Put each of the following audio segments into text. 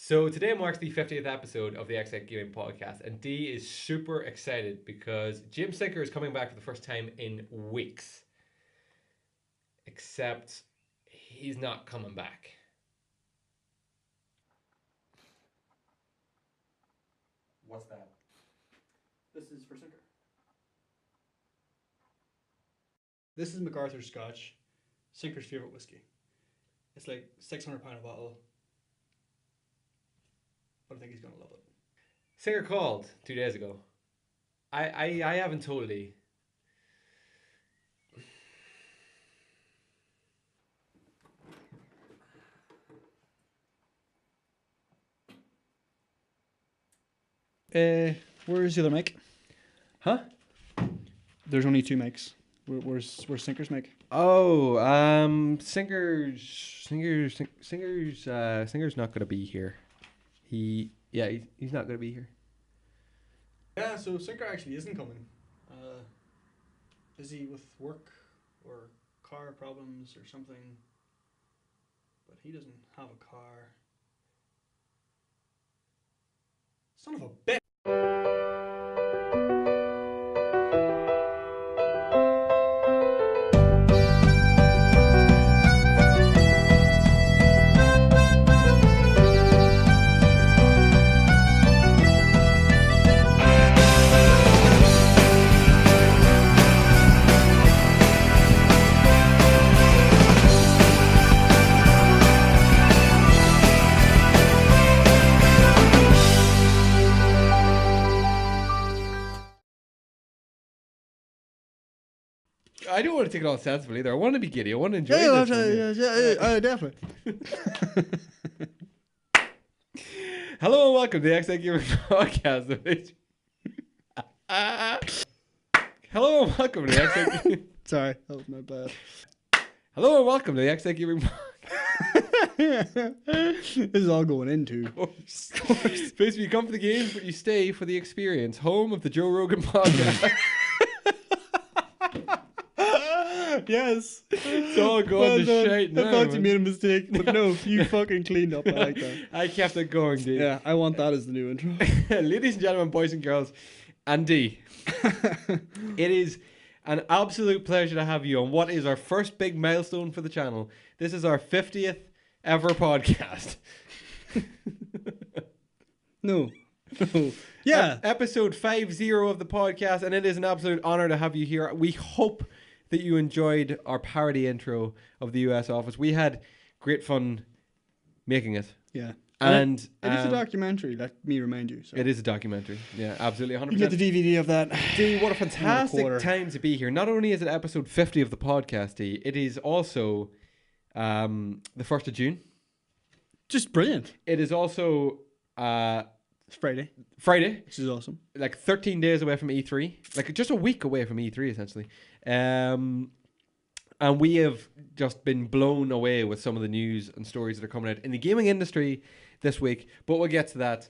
So today marks the 50th episode of the Xite Gaming Podcast, and D is super excited because Jim Sinker is coming back for the first time in weeks. Except he's not coming back. What's that? This is for Sinker. This is MacArthur's Scotch, Sinker's favourite whiskey. It's like £600 a bottle, but I think he's going to love it. Sinker called 2 days ago. I haven't told D. Where's the other mic? Huh? There's only two mics. Where's Sinker's mic? Oh, Singer's not gonna be here. He's not gonna be here. Yeah, so Sinker actually isn't coming. Busy with work or car problems or something. But he doesn't have a car. Son of a bitch! I don't want to take it all sensible either. I want to be giddy. I want to enjoy this. Yeah, definitely. Hello and welcome to the Xite Gaming Podcast. Hello and welcome to the Xite. Sorry, that was my bad. Hello and welcome to the Xite Gaming Podcast. This is all going into. Space where you come for the games, but you stay for the experience. Home of the Joe Rogan Podcast. Yes. It's all going to shite now. I thought you made a mistake, but no, you fucking cleaned up. I like that. I kept it going, D. Yeah, I want that as the new intro. Ladies and gentlemen, boys and girls, and D. It is an absolute pleasure to have you on what is our first big milestone for the channel. This is our 50th ever podcast. No. Yeah. Episode 50 of the podcast, and it is an absolute honor to have you here. We hope that you enjoyed our parody intro of the US Office. We had great fun making it. Yeah. And it is a documentary, let me remind you. So. It is a documentary. Yeah, absolutely. 100%. You get the DVD of that. D, what a fantastic time to be here. Not only is it episode 50 of the podcast, D, it is also the 1st of June. Just brilliant. It is also It's Friday, which is awesome. Like 13 days away from E3. Like just a week away from E3, essentially. And we have just been blown away with some of the news and stories that are coming out in the gaming industry this week. But we'll get to that.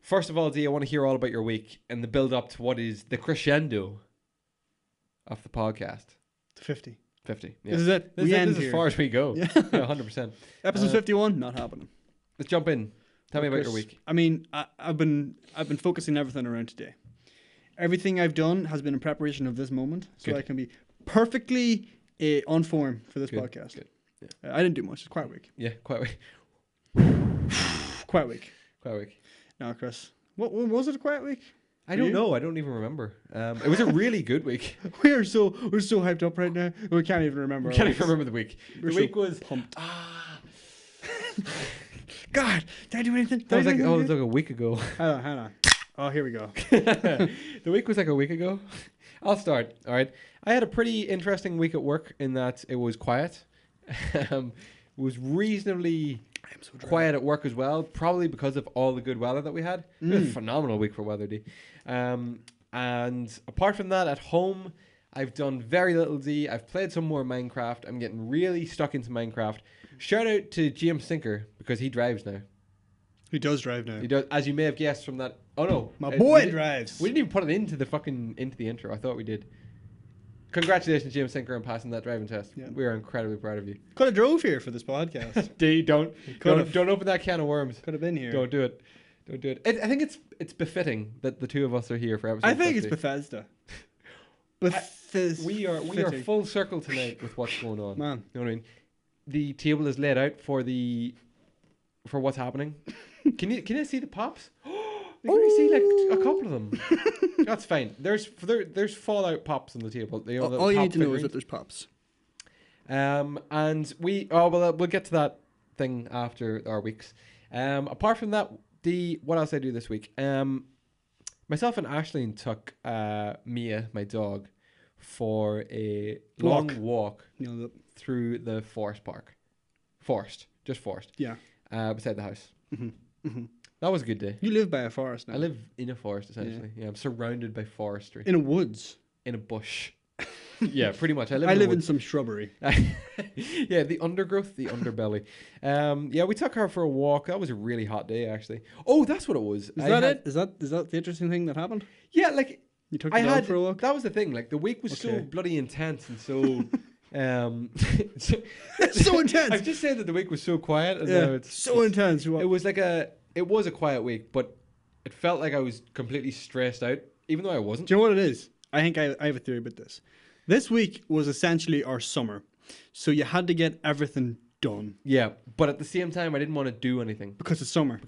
First of all, D, I want to hear all about your week and the build up to what is the crescendo of the podcast. 50. 50. Yeah. This is it. This is as far as we go. Yeah, 100%. Episode 51, not happening. Let's jump in. Tell me about your week. I mean, I've been focusing everything around today. Everything I've done has been in preparation of this moment, so Good. I can be perfectly on form for this podcast. Good. Yeah. I didn't do much. It's quite a week. Yeah, quite a week. Quiet week. Quite a week. Now, Chris, what was it? A quiet week? I don't know. I don't even remember. It was a really good week. We're so hyped up right now. We can't even remember. I can't even remember the week. We're The week so was pumped. God, did I do anything? That was like, it was like a week ago. Hang on. Oh, here we go. The week was like a week ago. I'll start. All right. I had a pretty interesting week at work in that it was quiet. It was reasonably quiet at work as well, probably because of all the good weather that we had. It was a phenomenal week for weather, D. And apart from that, at home, I've done very little, D. I've played some more Minecraft. I'm getting really stuck into Minecraft. Shout out to James Sinker because he drives now. He does drive now. He does, as you may have guessed from that. Oh no, My boy drives. We didn't even put it into the intro. I thought we did. Congratulations, James Sinker, on passing that driving test. Yeah. We are incredibly proud of you. Could have drove here for this podcast. Don't open that can of worms. Could have been here. Don't do it. Don't do it. I think it's befitting that the two of us are here for episode I think 50. it's Bethesda. We are full circle tonight with what's going on. Man. You know what I mean? The table is laid out for what's happening. Can you see the pops? You can only see like a couple of them. That's fine. There's Fallout pops on the table. All you need to know is that there's pops. And we'll get to that thing after our weeks. Apart from that, what else I do this week? Myself and Aisling took Mia, my dog, for a long walk through the forest. Yeah. Beside the house. Mm-hmm. Mm-hmm. That was a good day. You live by a forest now. I live in a forest, essentially. Yeah, I'm surrounded by forestry. In a woods. In a bush. Yeah, pretty much. I live in some shrubbery. Yeah, the undergrowth, the underbelly. Yeah, we took her for a walk. That was a really hot day, actually. Oh, that's what it was. Is that the interesting thing that happened? Yeah, like you took the dog for a walk. That was the thing. Like the week was so bloody intense and so. So intense. I've just said that the week was so quiet. And it's so intense. It was a quiet week, but it felt like I was completely stressed out, even though I wasn't. Do you know what it is? I think I have a theory about this. This week was essentially our summer, so you had to get everything done. Yeah, but at the same time, I didn't want to do anything. Because it's summer.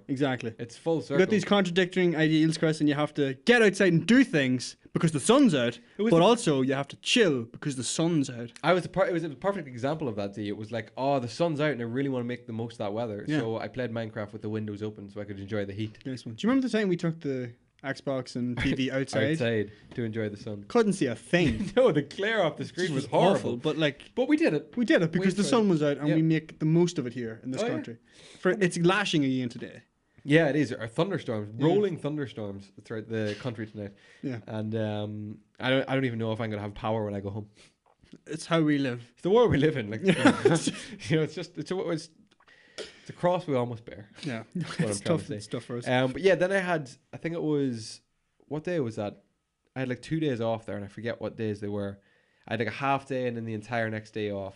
Exactly. It's full circle. You got these contradicting ideals, Chris, and you have to get outside and do things because the sun's out, but also you have to chill because the sun's out. It was a perfect example of that day. It was like, the sun's out and I really want to make the most of that weather. Yeah. So I played Minecraft with the windows open so I could enjoy the heat. Nice one. Do you remember the time we took the Xbox and TV outside to enjoy the sun? Couldn't see a thing. No, the glare off the screen was horrible. Awful, but we did it. We did it because the sun was out and we make the most of it here in this country. Yeah. It's lashing again today. Yeah, it is. Our thunderstorms, rolling thunderstorms throughout the country tonight. Yeah, and I don't even know if I'm gonna have power when I go home. It's how we live. It's the world we live in. Like, it's a cross we almost bear. Yeah, it's tough. It's tough for us. But yeah, then I think it was, what day was that? I had like 2 days off there, and I forget what days they were. I had like a half day and then the entire next day off.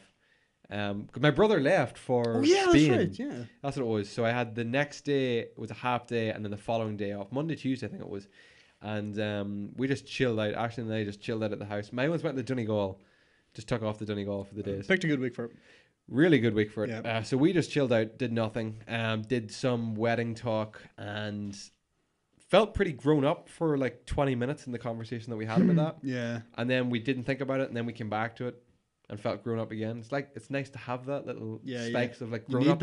Because my brother left for Spain. That's right. Yeah, that's what it was. So I had the next day, it was a half day, and then the following day off, Monday, Tuesday, I think it was. And we just chilled out. Ashley and I just chilled out at the house. My ones went to Donegal, just took off the Donegal for the days. Picked a good week for it. Really good week for it. Yeah. So we just chilled out, did nothing, did some wedding talk, and felt pretty grown up for like 20 minutes in the conversation that we had about that. Yeah. And then we didn't think about it, and then we came back to it and felt grown up again. It's nice to have that little spikes of like grown up.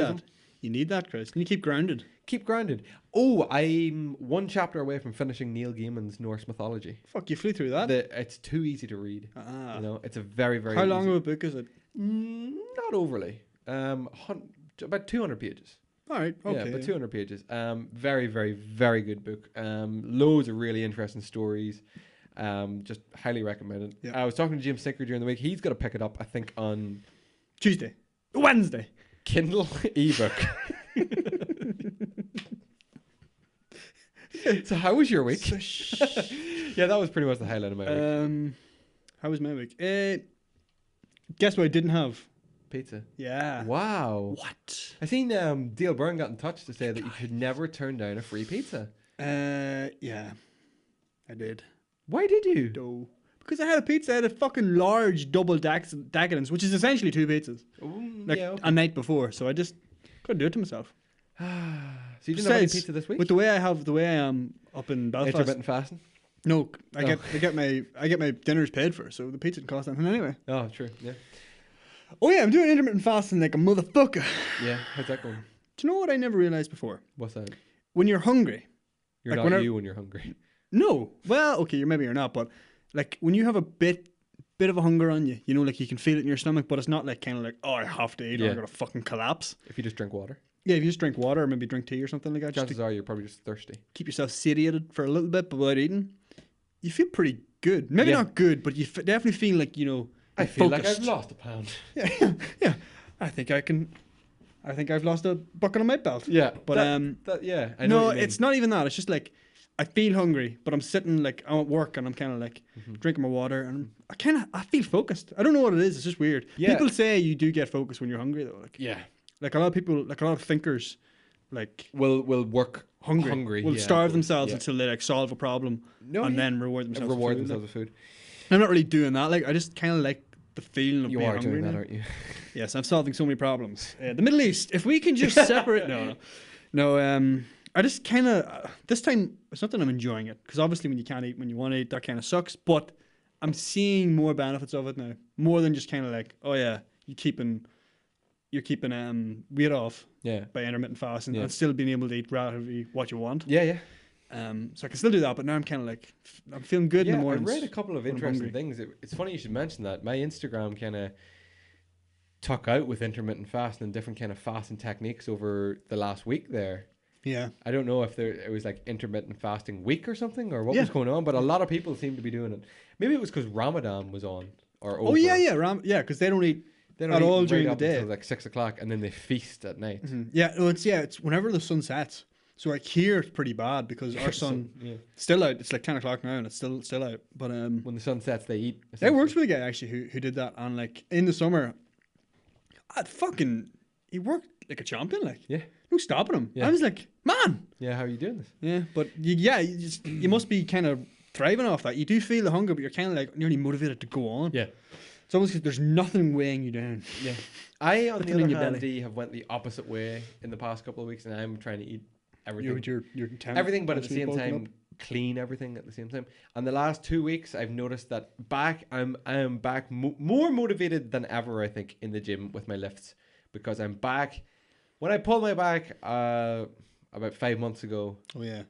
You need that, Chris. And you keep grounded. Keep grounded. Oh, I'm one chapter away from finishing Neil Gaiman's Norse mythology. Fuck, you flew through that? It's too easy to read. You know, it's a very, very How long of a book is it? Not overly. About 200 pages. All right. Okay. Yeah, about 200 pages. Very, very, very good book. Loads of really interesting stories. Just highly recommended. Yeah. I was talking to Jim Sinker during the week. He's got to pick it up, I think, on Wednesday. Kindle ebook. So how was your week? Yeah, that was pretty much the highlight of my week. How was my week? Guess what I didn't have? Pizza. Yeah. Wow. What? I seen Dale Byrne got in touch to say that you should never turn down a free pizza. Yeah. I did. Why did you? No. Because I had a pizza. I had a fucking large double decadence, which is essentially 2 pizzas. A night before. So I just couldn't do it to myself. So you didn't have any pizza this week? With the way I am up in Belfast. Intermittent fasting? No, I get my dinners paid for, so the pizza didn't cost anything anyway. Oh, true. Yeah. Oh yeah, I'm doing intermittent fasting like a motherfucker. Yeah, how's that going? Do you know what I never realized before? What's that? When you're hungry. You're like not when you're hungry. No. Well, okay, maybe you're not, but like when you have a bit of a hunger on you, you know, like you can feel it in your stomach, but it's not like kind of like, oh, I have to eat or I'm gonna fucking collapse. If you just drink water. Yeah, if you just drink water or maybe drink tea or something like that. Chances are you're probably just thirsty. Keep yourself satiated for a little bit, but without eating, you feel pretty good. Maybe not good, but you definitely feel like, you know, I feel like I've lost a pound. Yeah. I think I've lost a bucket on my belt. Yeah, but I know no, it's not even that. It's just like I feel hungry, but I'm sitting like I'm at work and I'm kind of like drinking my water and I feel focused. I don't know what it is. It's just weird. Yeah. People say you do get focused when you're hungry though. Like a lot of people, like a lot of thinkers, like will work hungry. will yeah, starve themselves yeah. until they like solve a problem and then reward themselves. With food. I'm not really doing that. Like I just kind of like the feeling of You being are hungry doing that, now. aren't you? Yes, I'm solving so many problems. The Middle East. If we can just separate, no. I just kind of this time. It's not that I'm enjoying it because obviously when you can't eat when you want to eat, that kind of sucks. But I'm seeing more benefits of it now, more than just kind of like, oh yeah, you're keeping weight off by intermittent fasting and still being able to eat relatively what you want. Yeah. So I can still do that, but now I'm kind of like I'm feeling good in the mornings. I read a couple of interesting things. It's funny you should mention that. My Instagram kind of took out with intermittent fasting and different kind of fasting techniques over the last week there. Yeah. I don't know if it was like intermittent fasting week or something or what was going on, but a lot of people seem to be doing it. Maybe it was because Ramadan was on or over. Oh yeah, because they don't eat at all during the day. Until like 6 o'clock, and then they feast at night. Mm-hmm. Yeah, it's whenever the sun sets. So like here it's pretty bad because our sun still out. It's like 10 o'clock now and it's still out. But when the sun sets, they eat. I worked with a guy actually who did that, and like in the summer, he worked like a champion. Like no stopping him. I was like, man. Yeah, how are you doing this? Yeah, but you must be kind of thriving off that. You do feel the hunger, but you're kind of like nearly motivated to go on. Yeah. It's almost because there's nothing weighing you down. Yeah. I, on the other hand, have went the opposite way in the past couple of weeks, and I'm trying to eat everything. Everything, but at the same time, clean everything at the same time. And the last 2 weeks, I've noticed that I'm back more motivated than ever, I think, in the gym with my lifts. Because I'm back. When I pulled my back about 5 months ago. Oh, yeah.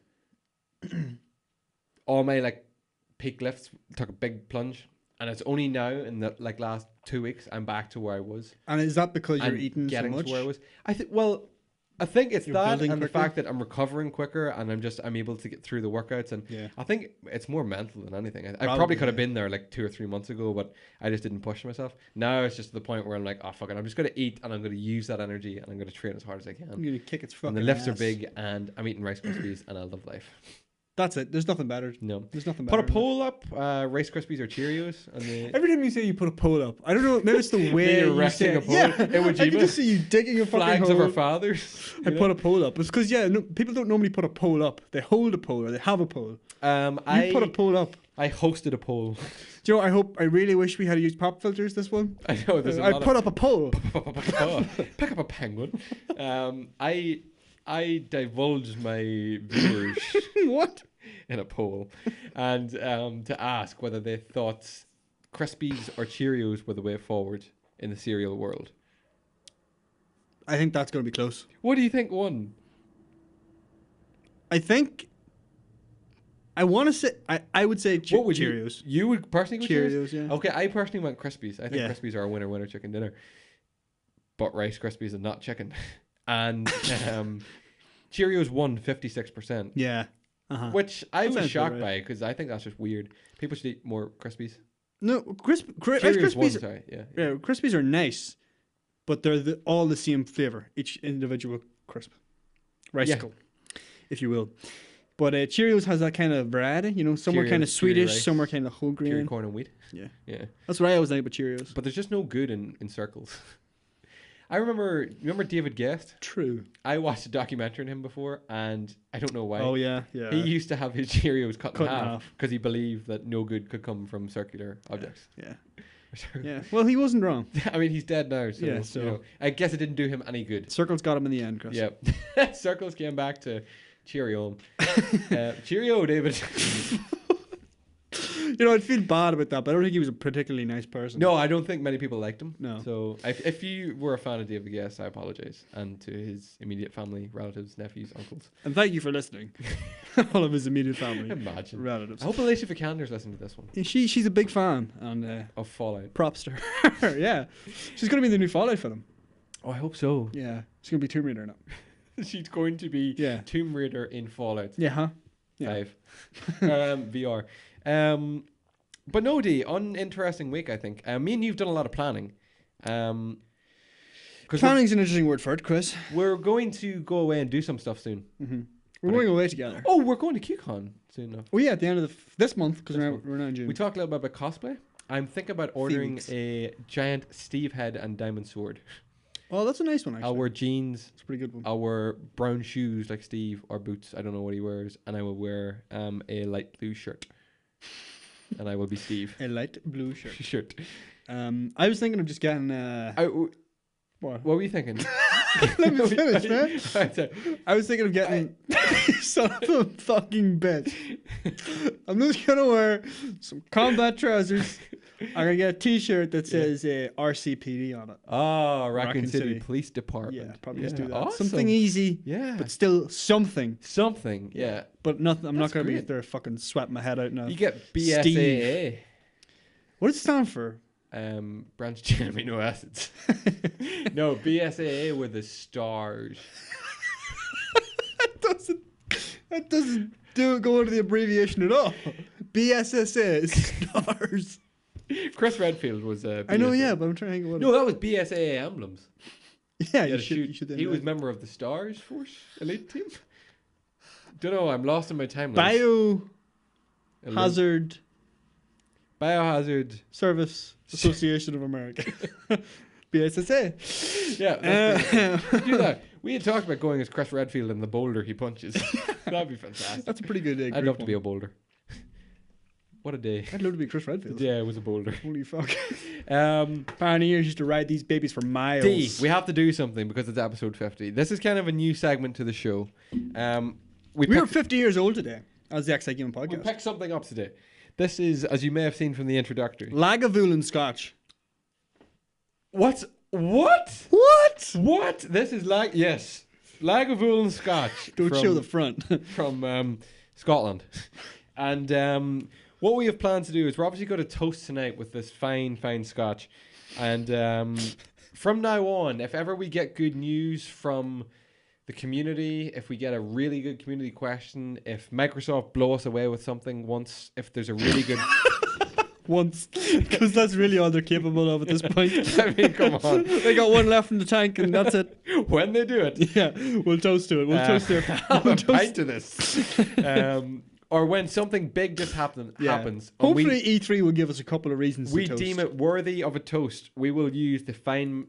All my like peak lifts took a big plunge. And it's only now in the like last 2 weeks I'm back to where I was. And is that because you're eating getting so much? To where I was. I think it's you're that and quicker? the fact that I'm recovering quicker and I'm able to get through the workouts, and I think it's more mental than anything. I probably could have been there like 2 or 3 months ago, but I just didn't push myself. Now it's just to the point where I'm like, oh fuck it, I'm just gonna eat and I'm gonna use that energy and I'm gonna train as hard as I can. I'm gonna kick its fucking And the lifts ass. are big and I'm eating Rice Krispies and I love life. That's it. There's nothing better. No. There's nothing better. Put a poll up, Rice Krispies or Cheerios. Every time you say you put a poll up, I don't know, maybe it's the way you're you say erecting a it. poll. Yeah, I can just see you digging a fucking Flags hole. of our fathers. I put a poll up. It's because, people don't normally put a poll up. They hold a poll or they have a poll. You put a poll up. I hosted a poll. Do you know, I really wish we had used pop filters this one. I know. There's I put up a poll. Pick up a penguin. I divulged my viewers What? in a poll, and to ask whether they thought Krispies or Cheerios were the way forward in the cereal world. I think that's going to be close. What do you think won? I think I want to say I would say What would Cheerios. You would personally go Cheerios, yeah. Okay, I personally went Krispies. I think Krispies are a winner chicken dinner. But Rice Krispies are not chicken. And Cheerios won 56%. Yeah. Which I was shocked right. by because I think that's just weird. People should eat more Krispies. No, Rice Cheerios won, Krispies. sorry. Yeah. Krispies are nice, but they're all the same flavor. Each individual crisp, Ricicle, if you will. But Cheerios has that kind of variety. You know, some are kind of Swedish, some are kind of whole grain. Cheery corn and wheat. Yeah. That's what I always like about Cheerios. But there's just no good in circles. I remember David Guest? True. I watched a documentary on him before, and I don't know why. Oh, yeah. He used to have his Cheerios cut in half because he believed that no good could come from circular objects. Yeah. Yeah. Well, he wasn't wrong. I mean, he's dead now, so, you know, I guess it didn't do him any good. Circles got him in the end, Chris. Yep. Circles came back to Cheerio. Cheerio, David. You know, I'd feel bad about that, but I don't think he was a particularly nice person. No, I don't think many people liked him. No. So if you were a fan of David Guest, I apologize. And to his immediate family, relatives, nephews, uncles. And thank you for listening. All of his immediate family. Imagine. Relatives. I hope Alicia Vikander's listening to this one. She's a big fan. And of Fallout. Props to her. Yeah. She's going to be in the new Fallout film. Oh, I hope so. Yeah. She's going to be Tomb Raider now. She's going to be Tomb Raider in Fallout. Yeah, 5. VR. But no, D, uninteresting week, I think. Me and you've done a lot of planning. Planning's an interesting word for it, Chris. We're going to go away and do some stuff soon. Mm-hmm. We're going away together. Oh, we're going to QCon soon enough. Oh yeah, at the end of this month because This we're, month. we're not in June. We talked a little bit about cosplay. I'm thinking about ordering weeks. a giant Steve head and diamond sword. Oh, that's a nice one actually. I'll wear jeans. It's a pretty good one. I'll wear brown shoes like Steve or boots. I don't know what he wears, and I will wear a light blue shirt. And I will be Steve. A light blue shirt. Shirt. I was thinking of just getting. What were you thinking? Let me finish, man. Right, so I was thinking of getting son of a fucking bitch. I'm just gonna wear some combat trousers. I'm gonna get a T-shirt that says RCPD on it. Oh, Raccoon City City. Police Department. Yeah, probably just do that. Awesome. Something easy, Yeah. but still something. Something. Yeah. But nothing. I'm That's not gonna be great. there fucking sweating my head out now. You get BSAA. What does it stand for? Branched chain amino acids. No, BSAA were the stars. That doesn't go into the abbreviation at all. BSSA is stars. Chris Redfield was I know, yeah, but I'm trying to think of what. No, that was BSAA emblems. Yeah, You you should. You should. he was member of the Stars Force elite team. Don't know. I'm lost in my timeline. Biohazard Biohazard. Service Association of America. BSSA. Yeah, that's do that. We had talked about going as Chris Redfield in the boulder he punches. That'd be fantastic. That's a pretty good. I'd love to be a boulder. What a day. I'd love to be Chris Redfield. Yeah, it was a boulder. Holy fuck. Pioneers used to ride these babies for miles. D, we have to do something because it's episode 50. This is kind of a new segment to the show. We were 50 years old today as the Xite Gaming We podcast. picked something up today. This is, as you may have seen from the introductory. Lagavulin Scotch. What? This is yes. Lagavulin Scotch. Don't show the front. From Scotland. And what we have planned to do is we're obviously going to toast tonight with this fine Scotch. And from now on, if ever we get good news from the community, if we get a really good community question, if Microsoft blow us away with something once, if there's a really good... Once, because that's really all they're capable of at this point. I mean, come on. They got one left in the tank and that's it. When they do it. Yeah, we'll toast to it. We'll toast to it. Have a pint to this. Or when something big just happens. And hopefully E3 will give us a couple of reasons we to toast. deem it worthy of a toast. We will use the fine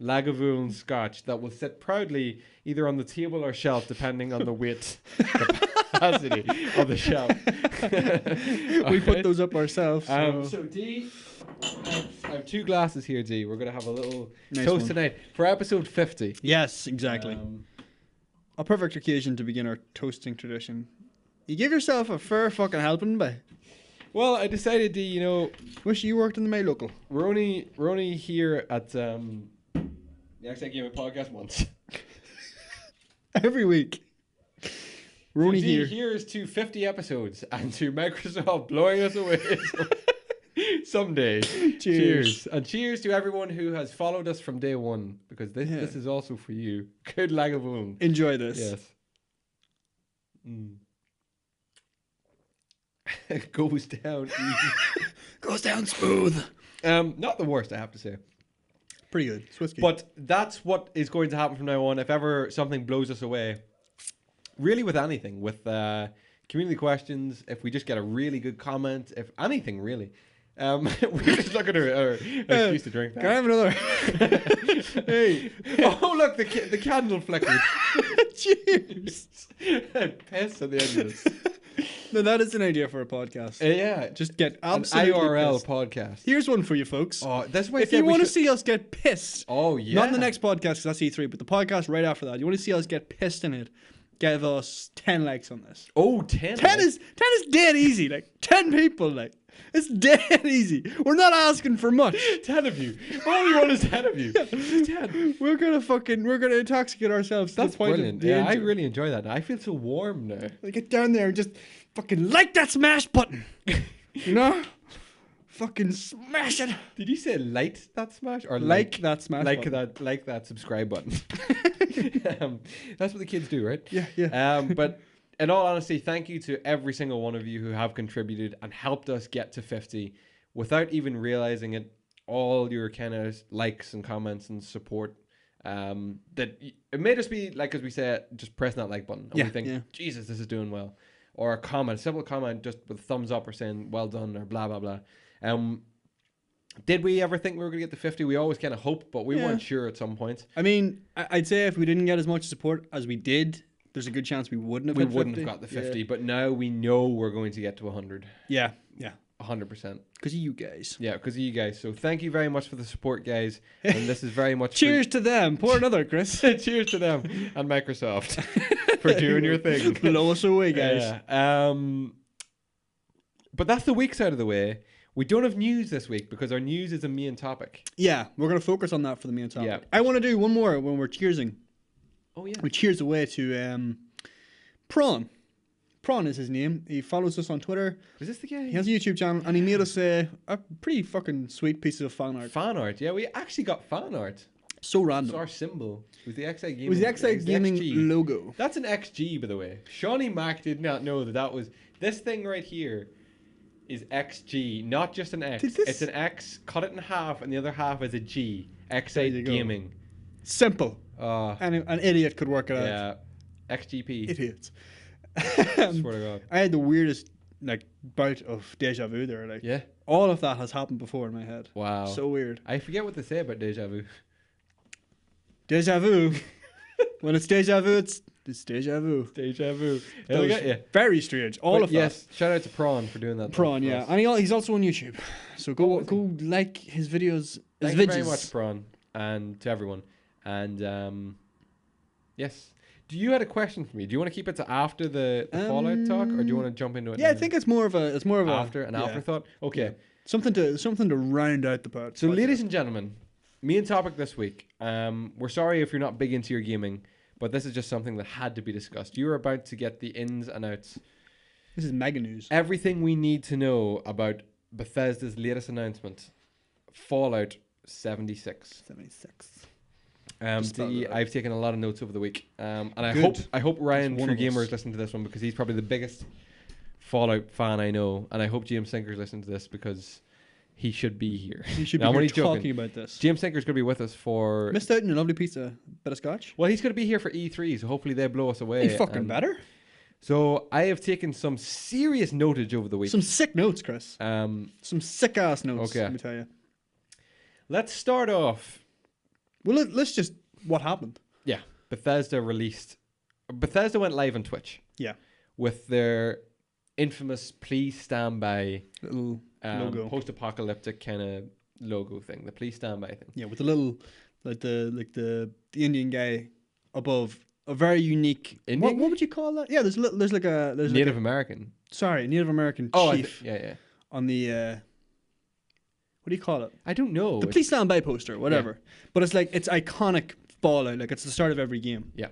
Lagavulin Scotch that will sit proudly either on the table or shelf, depending on the weight capacity of the shelf. We put those up ourselves. So D, I have two glasses here, D. We're going to have a little Nice toast one. tonight for episode 50. Yes, exactly. A perfect occasion to begin our toasting tradition. You give yourself a fair fucking helping, by. Well, I decided to, Wish you worked in the May local. we're only here at the Xite Gaming podcast once. Every week. We're only D, here. Here's to 50 episodes and to Microsoft blowing us away someday. Cheers. And cheers to everyone who has followed us from day one, because this is also for you. Good Lagavulin. Enjoy this. Yes. It goes down easy. Goes down smooth. Not the worst, I have to say. Pretty good. It's whiskey. But that's what is going to happen from now on. If ever something blows us away, really with anything, with community questions, if we just get a really good comment, if anything really, we just look at our excuse to drink that. Can I have another? Hey. Oh, look, the candle flickered. Cheers. Piss at the end of this. No, that is an idea for a podcast. Yeah. Just get An absolutely IRL pissed. podcast. Here's one for you folks. Oh, that's why I If said you we want to should- see us get pissed, Oh, yeah. not in the next podcast because that's E3, but the podcast right after that, you want to see us get pissed in it, give us 10 likes on this. Oh, 10. 10 is dead easy. Like 10 people, like it's dead easy. We're not asking for much. 10 of you. All we want is 10 of you. 10. We're gonna intoxicate ourselves. To That's the point brilliant. Of Yeah, I danger. really enjoy that. I feel so warm now. Like, get down there and just fucking like that smash button. You know? Fucking smash it. Did you say light that smash or Like that smash button. like that subscribe button? That's what the kids do, right? Yeah. But in all honesty, thank you to every single one of you who have contributed and helped us get to 50 without even realizing it. All your kind of likes and comments and support It may just be like, as we say, just pressing that like button, and Yeah, we think, yeah. Jesus, this is doing well, or a comment, a simple comment, just with a thumbs up or saying well done or blah blah blah. Did we ever think we were gonna get to 50? We always kind of hoped, but we Yeah. weren't sure at some point. I mean, I'd say if we didn't get as much support as we did, there's a good chance we wouldn't have. We hit wouldn't 50. have got the 50, but now we know we're going to get to 100. Yeah, yeah. 100%. Because of you guys. Yeah, because of you guys. So thank you very much for the support, guys. And this is very much Cheers to them. Pour another, Chris. Cheers to them and Microsoft for doing your thing. Blow us away, guys. Yeah. But that's the week's out of the way. We don't have news this week because our news is a main topic. Yeah, we're going to focus on that for the main topic. Yeah. I want to do one more when we're cheersing. Oh, yeah. We cheers away to Prawn. Prawn is his name. He follows us on Twitter. Is this the guy? He has a YouTube channel, and he made us a pretty fucking sweet piece of fan art. Fan art. Yeah, we actually got fan art. So It's random. our symbol. It was the Xite Gaming. It was the Xite Gaming XG. logo. That's an XG, by the way. Shawnee Mac did not know that was... This thing right here is XG, not just an X. It's an X, cut it in half, and the other half is a G. There you Xite go. Gaming. Simple. Uh, An idiot could work it out. yeah. XGP. Idiots. Swear to God. I had the weirdest bout of deja vu there. Yeah. All of that has happened before in my head. Wow. So weird. I forget what they say about deja vu. Deja vu. When it's deja vu, it's deja vu. Deja vu. That It'll was get you. very strange. All But of yes, shout out to Prawn for doing that. Prawn, for yeah, us. and he's also on YouTube. So go like his videos. Thank his you very vidges. much, Prawn, and to everyone. And yes. Do you had a question for me? Do you want to keep it to after the Fallout talk, or do you want to jump into it? Yeah, now? I think it's more of a after an afterthought. Okay. Yeah. Something to round out the part. So, ladies and gentlemen, main topic this week. We're sorry if you're not big into your gaming, but this is just something that had to be discussed. You're about to get the ins and outs. This is mega news. Everything we need to know about Bethesda's latest announcement, Fallout 76. 76. I've taken a lot of notes over the week, and I Good. hope Ryan That's one True of Gamer us. is listening to this one because he's probably the biggest Fallout fan I know, and I hope James Sinker's listening to this because he should be here. You should No, I'm be only here talking joking. about this. James Sinker's going to be with us for. Missed out on a lovely pizza, bit of scotch. Well, he's going to be here for E3, so hopefully they blow us away. Ain't fucking and- better. So I have taken some serious notage over the week. Some sick notes, Chris. Um, Some sick ass notes. Okay. Let me tell you. let's start off. Well, let's just what happened. Yeah, Bethesda went live on Twitch. Yeah. With their infamous "Please Stand By" Little logo. post-apocalyptic kind of logo thing. The "Please Stand By" thing. Yeah, with the little the Indian guy above. A very unique. Indian What guy? would you call that? Yeah, there's like a Native American. Native American Oh, chief yeah. on the what do you call it? I don't know. The Please Stand By poster, whatever. But it's iconic Fallout. Like it's the start of every game. Yeah.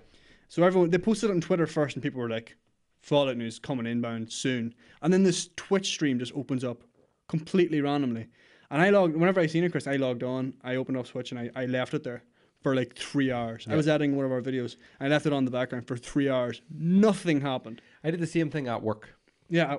So everyone they posted it on Twitter first, and people were like, "Fallout news coming inbound soon." And then this Twitch stream just opens up completely randomly. And whenever I seen it, Chris, I logged on, I opened up Twitch, and I left it there for like 3 hours. Yeah. I was editing one of our videos. I left it on the background for 3 hours. Nothing happened. I did the same thing at work. Yeah.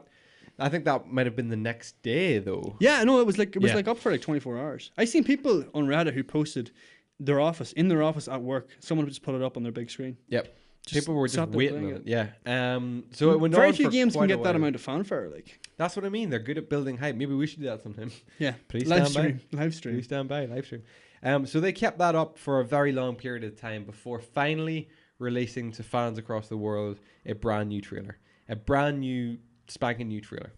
I think that might have been the next day though. Yeah, no, it was Yeah. up for like 24 hours. I seen people on Reddit who posted in their office at work. Someone just put it up on their big screen. Yep. Just People were just sat there waiting playing on it. Yeah. So it went Very on few for games can quite a get that while. amount of fanfare. Like, That's what I mean. They're good at building hype. Maybe we should do that sometime. yeah, Please live stand by. stream, live stream. Please stand by, live stream. So they kept that up for a very long period of time before finally releasing to fans across the world a brand new trailer. A brand new, spanking new trailer.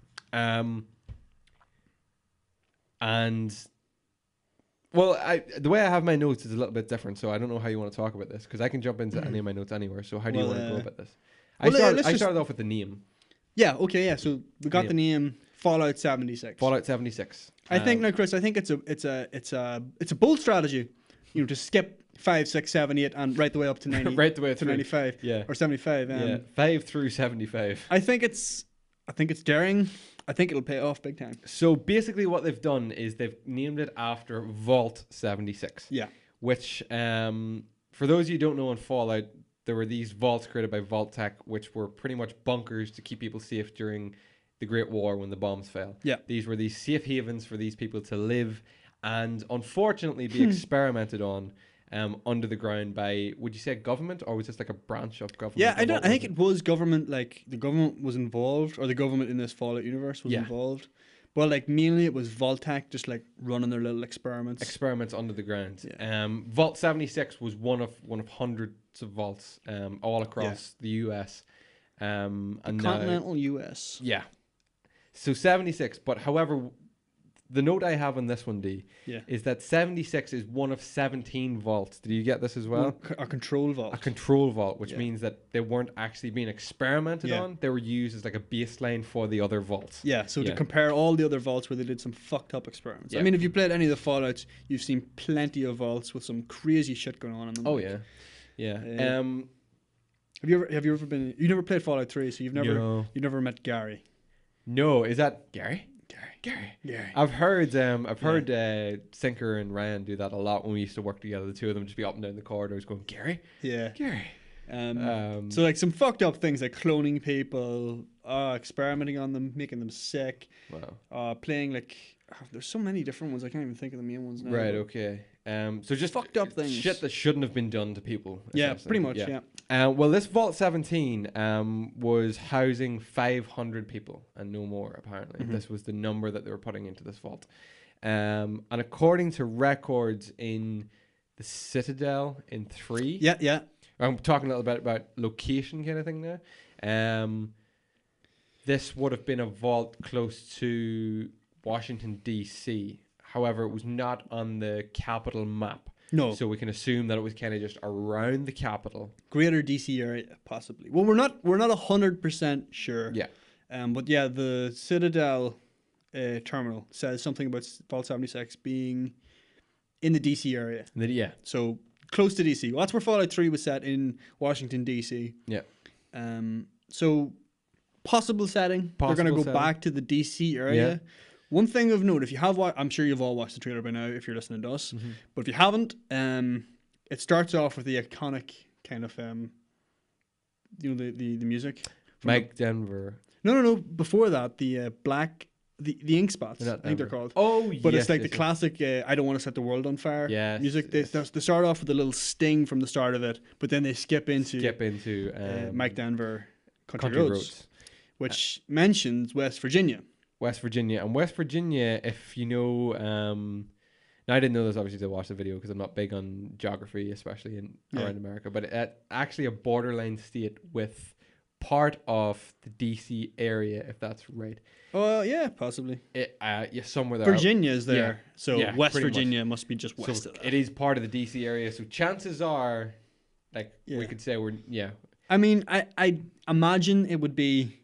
Well, the way I have my notes is a little bit different, so I don't know how you want to talk about this, because I can jump into any of my notes anywhere. So how do you Well, want to go about this? well, let's I just- started off with the name. Yeah, okay, yeah. So we got Yeah. the name Fallout 76. Fallout 76. I think now, Chris. I think it's a bold strategy. You know, to skip 5, 6, 7, 8, and right the way up to 90, right the way to through. 95 Yeah. or 75. Yeah. 5 through 75. I think it's daring. I think it'll pay off big time. So basically what they've done is they've named it after Vault 76. Yeah. Which, for those of you who don't know, in Fallout, there were these vaults created by Vault Tech, which were pretty much bunkers to keep people safe during the Great War when the bombs fell. Yeah. These were these safe havens for these people to live and unfortunately be experimented on under the ground by, would you say government, or was this like a branch of government? Yeah, Or what I think was it was government. Like the government was involved, or the government in this Fallout universe was Yeah. involved. But like mainly it was Vault-Tec just like running their little experiments. experiments under the ground. Yeah. Vault 76 was one of hundreds of vaults all across the US. And now, Continental US. yeah. So 76, but however, the note I have on this one, D, Yeah. is that 76 is one of 17 vaults. Did you get this as well? A control vault. A control vault, which Yeah. means that they weren't actually being experimented Yeah. on. They were used as like a baseline for the other vaults. Yeah, so to Yeah. compare all the other vaults where they did some fucked up experiments. I Yeah. mean, if you played any of the Fallouts, you've seen plenty of vaults with some crazy shit going on in them. Oh like. yeah, yeah. Have you ever been? You never played Fallout 3, so you've never met Gary. No, is that Gary? Gary. I've heard Sinker and Ryan do that a lot when we used to work together. The two of them just be up and down the corridors going, Gary. Gary. So like some fucked up things like cloning people, experimenting on them, making them sick, Wow. playing like there's so many different ones. I can't even think of the main ones now. Right. Okay. So just Fucked up things. shit that shouldn't have been done to people. Yeah, essentially. pretty much. Yeah. Well, this Vault 17 was housing 500 people and no more, apparently. Mm-hmm. This was the number that they were putting into this vault. And according to records in the Citadel in 3... Yeah. I'm talking a little bit about location kind of thing now. This would have been a vault close to Washington, D.C. However, it was not on the capital map. No. So we can assume that it was kind of just around the capital. Greater DC area, possibly. Well, we're not 100% sure. Yeah. But yeah, the Citadel terminal says something about Vault 76 being in the DC area. Yeah. So close to DC. Well, that's where Fallout 3 was set, in Washington, DC. Yeah. So possible setting. They're going to go setting. back to the DC area. Yeah. One thing of note, if you have I'm sure you've all watched the trailer by now if you're listening to us. Mm-hmm. But if you haven't, it starts off with the iconic kind of the music. Mike Denver. No. Before that, the black the ink spots. They're not I think they're Denver. called. Oh, But yes, it's like yes, the classic I don't want to set the world on fire music. yes. They start off with a little sting from the start of it, but then they skip into Mike Denver Country Roads, which mentions West Virginia. West Virginia. And West Virginia, if you know... now, I didn't know this, obviously, to watch the video because I'm not big on geography, especially around America. But it's actually a borderline state with part of the DC area, if that's right. Oh, yeah, possibly. Somewhere there. Virginia is there. Yeah. So Yeah, West pretty Virginia must be just west So of that. it is part of the DC area. So chances are, like, Yeah. we could say I mean, I imagine it would be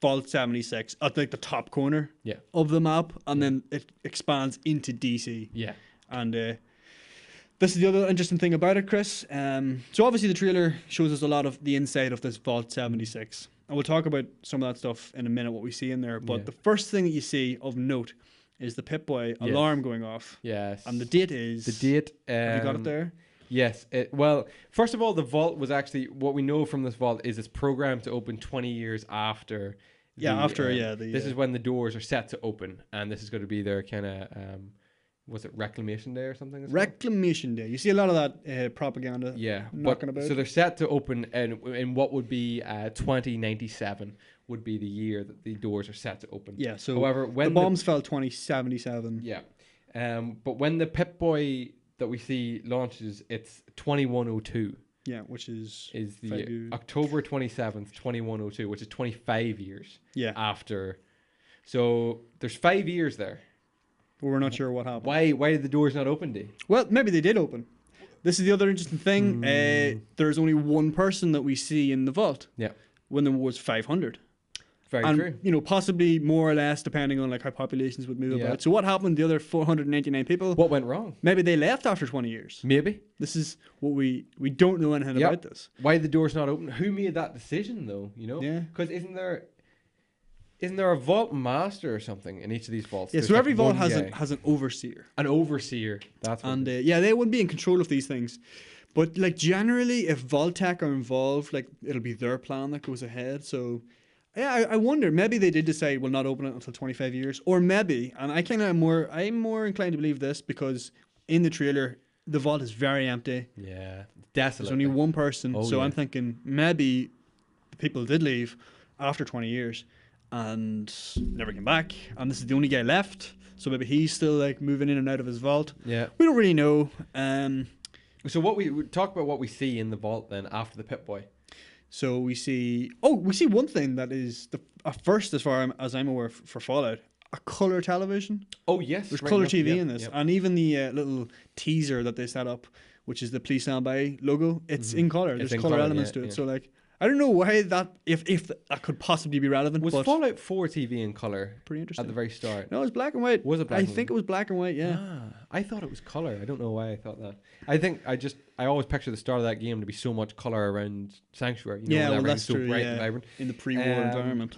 Vault 76 at like the top corner of the map, and then it expands into DC. Yeah. And this is the other interesting thing about it, Chris. So obviously the trailer shows us a lot of the inside of this Vault 76. And we'll talk about some of that stuff in a minute, what we see in there. But the first thing that you see of note is the Pip-Boy alarm going off. Yes. And the date is... The date... have you got it there? Yes. Well, first of all, the vault was actually... What we know from this vault is it's programmed to open 20 years after... This is when the doors are set to open. And this is going to be their kind of... was it Reclamation Day or something? Reclamation Day. You see a lot of that propaganda knocking about. So they're set to open in what would be 2097 would be the year that the doors are set to open. Yeah, so however, when the bombs fell 2077. Yeah. But when the Pip-Boy that we see launches, it's 2102. Yeah, which is the October 27th, 2102, which is 25 years after. So there's 5 years there. But we're not sure what happened. Why did the doors not open, D? Well, maybe they did open. This is the other interesting thing. There's only one person that we see in the vault. Yeah. When there was 500. Very true. You know, possibly more or less depending on like how populations would move about. So what happened to the other 499 people? What went wrong? Maybe they left after 20 years. Maybe. This is what we don't know anything about this. Why the doors not open? Who made that decision though? You know? Yeah. Because isn't there a vault master or something in each of these vaults? Yeah, so every vault has an overseer. An overseer. That's what they wouldn't be in control of these things. But like generally if Vault-Tec are involved, like it'll be their plan that goes ahead. So yeah, I wonder, maybe they did decide we'll not open it until 25 years. Or maybe, and I'm more inclined to believe this because in the trailer the vault is very empty. Yeah, desolate. There's only one person. Oh, so yeah. I'm thinking maybe the people did leave after 20 years and never came back. And this is the only guy left. So maybe he's still like moving in and out of his vault. Yeah. We don't really know. So what we talk about what we see in the vault then after the Pip-Boy. So we see one thing that is a first as far as I'm aware for Fallout. A colour television. Oh yes, There's right colour enough. TV Yep, in this, yep. and even the little teaser that they set up, which is the Please Stand By logo, it's in colour. There's in colour colour, elements yeah, to it. yeah. So like, I don't know why that if that could possibly be relevant. Was but Fallout 4 TV in color pretty interesting at the very start? No, it was black and white. Was it black I and think white? it was black and white. Yeah. I thought it was color. I don't know why I thought that. I think I always picture the start of that game to be so much color around Sanctuary. You know, Yeah, when well, everything's that's so true. bright Yeah, and vibrant. in the pre-war environment.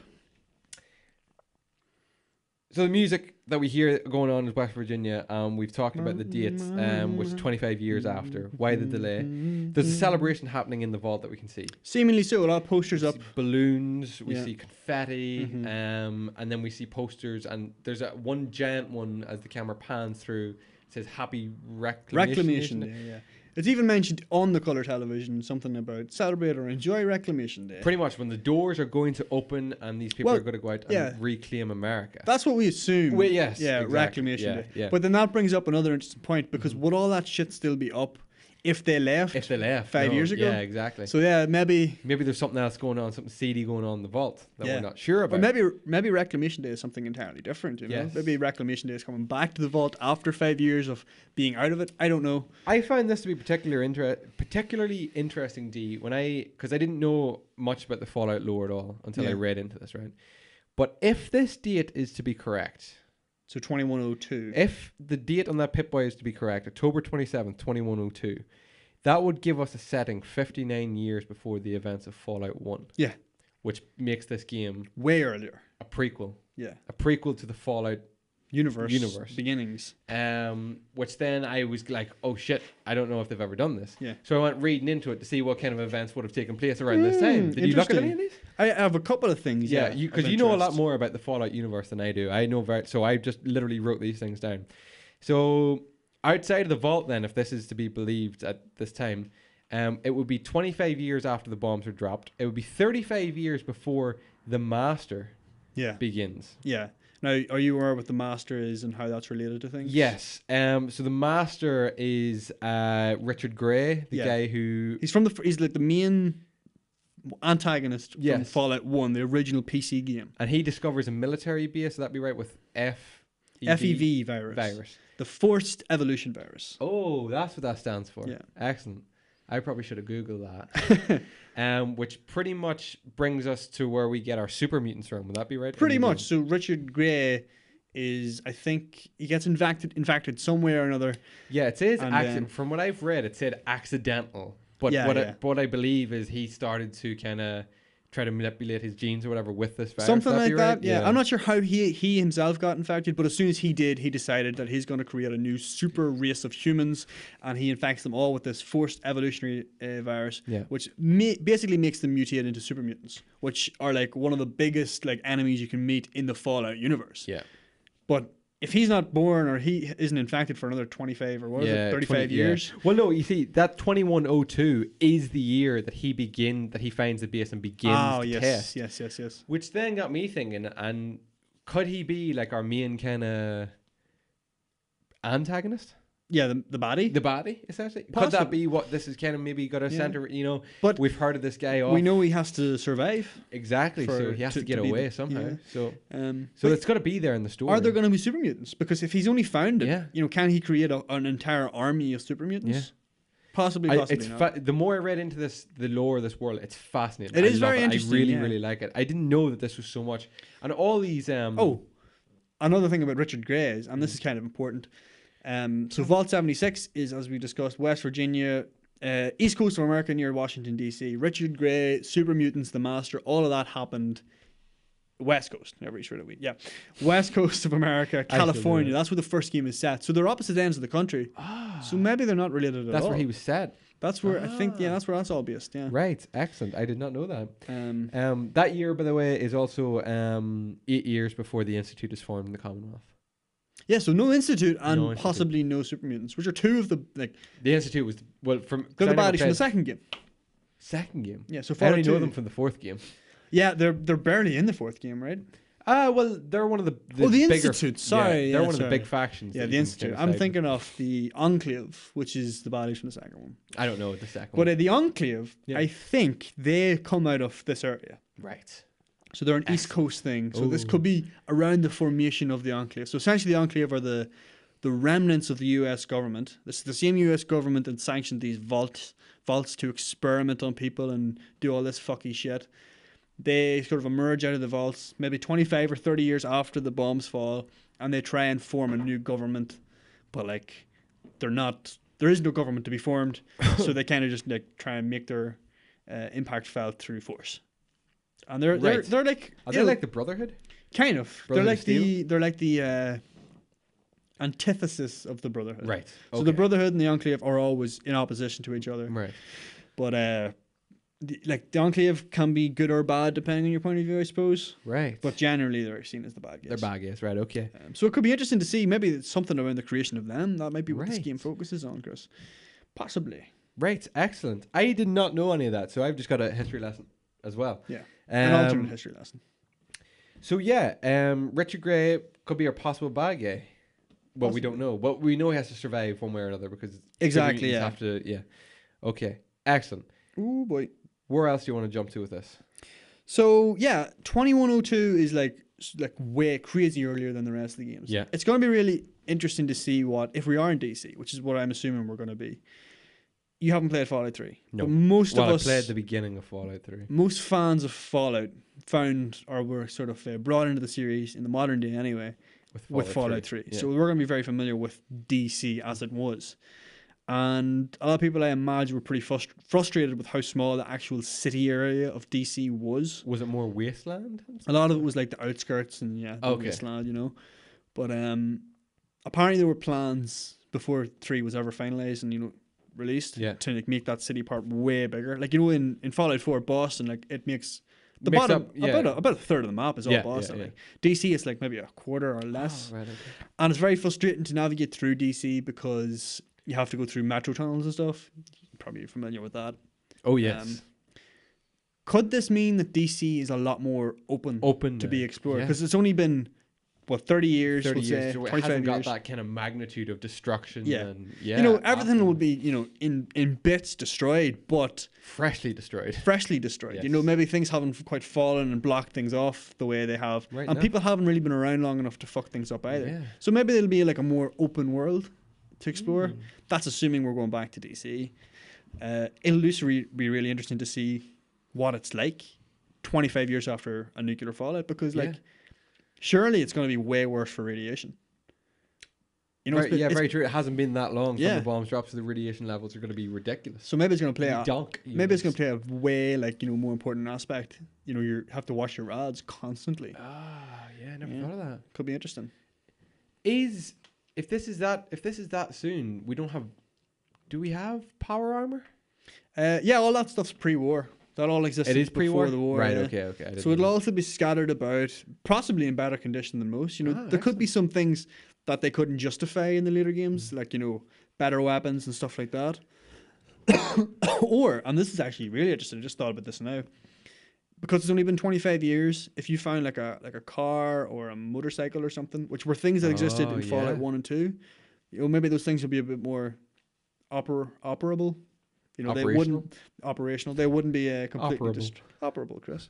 So the music that we hear going on in West Virginia, we've talked about the dates, which is 25 years after. Why the delay? There's a celebration happening in the vault that we can see. Seemingly so. A lot of posters We up. see balloons, we Yeah. see confetti, and then we see posters, and there's one giant one as the camera pans through. It says Happy Reclamation Day. Yeah. It's even mentioned on the colour television something about celebrate or enjoy Reclamation Day. Pretty much when the doors are going to open and these people Well, are going to go out yeah. and reclaim America. That's what we assume. Well, yes, Yeah, exactly. Reclamation Yeah, Day. yeah. But then that brings up another interesting point because would all that shit still be up if they left? If they left 5 years ago? Yeah, exactly. So yeah, maybe Maybe there's something else going on, something seedy going on in the vault that Yeah. we're not sure about. or maybe Reclamation Day is something entirely different, you know? Yes. Maybe Reclamation Day is coming back to the vault after 5 years of being out of it. I don't know. I find this to be particularly interesting, D, because I didn't know much about the Fallout lore at all until I Yeah. read into this, right? But if this date is to be correct, So 2102. if the date on that Pip-Boy is to be correct, October 27th, 2102, that would give us a setting 59 years before the events of Fallout 1, Yeah. which makes this game Way earlier. a prequel. Yeah. A prequel to the Fallout, Universe. Beginnings. which then I was like, oh shit, I don't know if they've ever done this. Yeah. So I went reading into it to see what kind of events would have taken place around this time. Did you look at any of these? I have a couple of things. Yeah, of because you know a lot interest. more about the Fallout universe than I do. I know so I just literally wrote these things down. So outside of the vault, then, if this is to be believed at this time, it would be 25 years after the bombs are dropped. It would be 35 years before the Master Yeah. begins. Yeah. Now, are you aware what the Master is and how that's related to things? Yes. So the Master is Richard Gray, the Yeah. guy who He's he's like the main antagonist from Yes. Fallout 1, the original PC game. and he discovers a military base. So that'd be right with FEV virus. virus. The forced evolution virus. Oh, that's what that stands for. Yeah. Excellent. I probably should have Googled that. Which pretty much brings us to where we get our super mutants from. Would that be right? Pretty In the much. game? So Richard Gray is, I think, he gets infected somewhere or another. Yeah, it says, And, from what I've read, it said accidental. But Yeah, yeah. what I believe is he started to kind of try to manipulate his genes or whatever with this virus. Something That'd like be that. right? Yeah. I'm not sure how he himself got infected, but as soon as he did, he decided that he's going to create a new super race of humans, and he infects them all with this forced evolutionary virus, Yeah. which basically makes them mutate into super mutants, which are like one of the biggest like enemies you can meet in the Fallout universe. Yeah. But if he's not born or he isn't infected for another 25 or what is it, 35 years. Yeah. Well, no, you see, that 2102 is the year that he finds the base and begins Oh, to yes, test. yes. Which then got me thinking, and could he be like our main kind of antagonist? Yeah, the body. The body, essentially? Could Possibly. that be what this is kind of maybe got to Yeah. center, But we've heard of this guy off. we know he has to survive. Exactly, so for- he has to to get be away the- somehow. yeah. So But it's got to be there in the story. are there going to be super mutants? Because if he's only found it, Yeah. can he create an entire army of super mutants? Yeah. Possibly not. The more I read into the lore of this world, it's fascinating. It I is love very interesting, I really, yeah. really like it. I didn't know that this was so much. And all these... Another thing about Richard Gray is, and this is kind of important, so Vault 76 is, as we discussed, West Virginia, East Coast of America near Washington, D.C. Richard Gray, Super Mutants, The Master, all of that happened West Coast. Never sure that West Coast of America, California. That's where the first game is set. So they're opposite ends of the country. So maybe they're not related at all. That's where he was set. That's where I think, that's where that's all based, yeah. Right, excellent. I did not know that. Um, That year, by the way, is also 8 years before the Institute is formed in the Commonwealth. Yeah, so no Institute and No Institute. possibly no Super Mutants, which are two of the like The Institute was from they're the I never baddies from the played second game. second game. Yeah, so I only Fallout know 2. them from the fourth game. Yeah, they're barely in the fourth game, right? Well, they're one of the Oh, the bigger, Institute. Sorry, they're yeah, one of the sorry. big factions. Yeah, that the you can Institute. kinda I'm side with. thinking of the Enclave, which is the baddies from the second one. I don't know what the second But one. the Enclave, Yeah. I think they come out of this area. Right. So they're an East Excellent. Coast thing. So this Ooh. could be around the formation of the Enclave. So essentially, the Enclave are the remnants of the U.S. government. This is the same U.S. government that sanctioned these vaults to experiment on people and do all this fucky shit. They sort of emerge out of the vaults maybe 25 or 30 years after the bombs fall, and they try and form a new government. But like, they're not. There is no government to be formed, so they kind of just like try and make their impact felt through force. And they're Right. they're like Are you they know, like the Brotherhood? kind of Brotherhood of they're like the antithesis of the Brotherhood. Right. So the Brotherhood and the Enclave are always in opposition to each other. Right. But the Enclave can be good or bad depending on your point of view, I suppose. Right. But generally, they're seen as the bad guys. they're bad guys. Right. Okay. So it could be interesting to see. Maybe it's something around the creation of them. That might be what this Right. game focuses on, Chris. Possibly. Right. Excellent. I did not know any of that, so I've just got a history lesson as well. Yeah. An alternate Um, history lesson. So yeah, Richard Gray could be our possible bad guy. Well, we don't know. But we know he has to survive one way or another because Exactly, the yeah. mutants have to. Yeah. Okay. Excellent. Oh boy. Where else do you want to jump to with this? So yeah, 2102 is like way crazy earlier than the rest of the games. Yeah. It's going to be really interesting to see what if we are in DC, which is what I'm assuming we're going to be. You haven't played Fallout 3. No. But most Well, of I us played the beginning of Fallout 3. most fans of Fallout found or were sort of brought into the series in the modern day anyway with Fallout 3. Yeah. So we're going to be very familiar with DC as it was. And a lot of people, I imagine, were pretty frustrated with how small the actual city area of DC was. Was it more wasteland? A lot of it was like the outskirts and the Okay. wasteland, you know. But apparently there were plans before 3 was ever finalized and released to like make that city part way bigger. Like in Fallout 4, Boston, like it makes the Mix bottom up, yeah. about a third of the map is all Yeah, Boston. yeah, Like DC is like maybe a quarter or less. Oh, right, okay. And it's very frustrating to navigate through DC because you have to go through metro tunnels and stuff. You're probably familiar with that. Oh yes. Could this mean that DC is a lot more open to be explored? yeah. Because it's only been, 30 years, 30 we'll years. say, So it 25 hasn't got years. that kind of magnitude of destruction. Yeah. And, yeah. Everything absolutely. would be, in bits destroyed, but freshly destroyed. freshly destroyed. Yes. Maybe things haven't quite fallen and blocked things off the way they have. Right, and no. people haven't really been around long enough to fuck things up either. Yeah. So maybe it'll be like a more open world to explore. That's assuming we're going back to DC. It'll just be really interesting to see what it's like 25 years after a nuclear fallout because, surely it's going to be way worse for radiation. Right, it's very true. It hasn't been that long Yeah. from the bombs dropped, so the radiation levels are going to be ridiculous. So maybe it's going to play a Donk. maybe it's going to play a way more important aspect. You have to wash your rods constantly. Ah, yeah, I never Yeah. thought of that. Could be interesting. If this is that soon, do we have power armor? Yeah, all that stuff's pre-war. That all existed It is before pre-war. the war. Right. yeah. Okay. I didn't So it'll know. also be scattered about, possibly in better condition than most. Ah, There could be some things that they couldn't justify in the later games, like better weapons and stuff like that. Or, and this is actually really interesting. I just thought about this now, because it's only been 25 years. If you found like a car or a motorcycle or something, which were things that existed Oh, in Fallout yeah. 1 and 2, maybe those things will be a bit more operable. They wouldn't operational. They wouldn't be completely Operable. operable, Chris.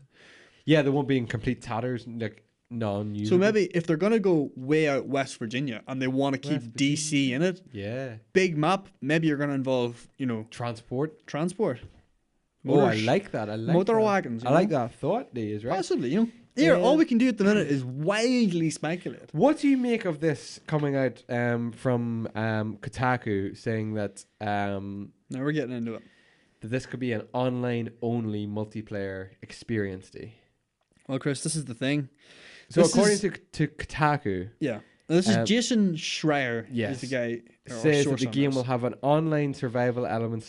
Yeah, they won't be in complete tatters, like non-usable. So maybe if they're gonna go way out West Virginia and they want to keep West DC in it, Yeah. big map, maybe you're gonna involve Transport. transport. Oh, I Motors- like that. I like motor that. wagons. I like that thought, Dave, right? Possibly, Here, Yeah. all we can do at the minute is wildly speculate. What do you make of this coming out from Kotaku saying that Now we're getting into it. that this could be an online-only multiplayer experience day? Well, Chris, this is the thing. So This according is- to Kotaku, Yeah, this is Um, Jason Schreier. yes. Is the guy or says that source the on game this. will have an online survival element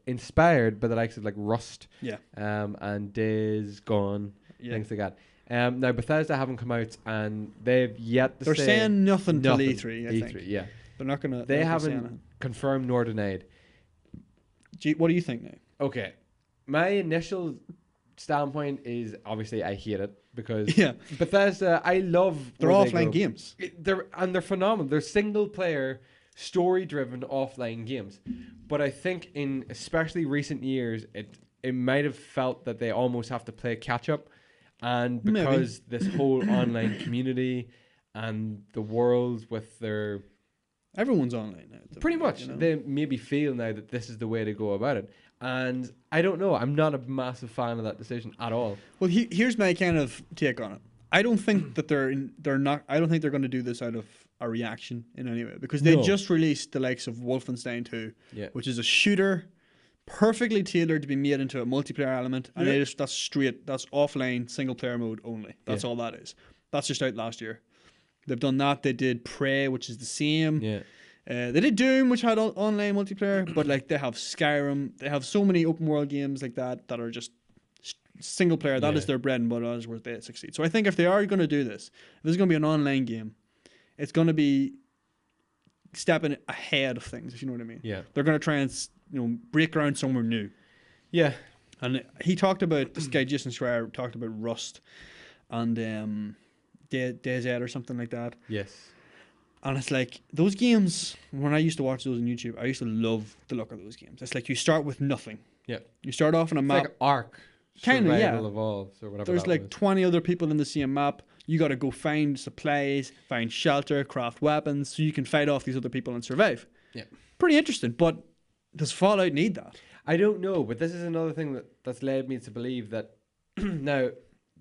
inspired by the likes of like Rust, Yeah. and Days Gone, Yeah. things like that. Now Bethesda haven't come out and they've yet to They're say saying nothing till nothing. E3, I think. Yeah. They're not going to... They haven't confirmed nor denied. What do you think now? Okay. My initial standpoint is obviously I hate it because Yeah. Bethesda, I love They're where they offline go. games. They're phenomenal. They're single player, story driven offline games. But I think in especially recent years it might have felt that they almost have to play catch up. And because this whole online community and the world with their... Everyone's online now. Pretty much. They maybe feel now that this is the way to go about it. And I don't know. I'm not a massive fan of that decision at all. Well, here's my kind of take on it. I don't think that they're not... I don't think they're going to do this out of a reaction in any way. Because they just released the likes of Wolfenstein 2, which is a shooter... perfectly tailored to be made into a multiplayer element, and that's offline single player mode only. That's all that is. That's just out last year. They've done that. They did Prey, which is the same. Yeah. They did Doom, which had online multiplayer, but like they have Skyrim. They have so many open world games like that are just single player. That is their bread and butter. That is where they succeed. So I think if they are going to do this, if this is going to be an online game, it's going to be stepping ahead of things, if you know what I mean. Yeah. They're going to try and break ground somewhere new. Yeah. And he talked about, this guy Jason Schreier talked about Rust and DayZ or something like that. Yes. And it's like, those games, when I used to watch those on YouTube, I used to love the look of those games. It's like you start with nothing. Yeah. You start off on a map. Like Ark. Kind of, yeah. Evolves or whatever. There's like 20 other people in the same map. You got to go find supplies, find shelter, craft weapons, so you can fight off these other people and survive. Yeah. Pretty interesting, but does Fallout need that? I don't know, but this is another thing that's led me to believe that... Now,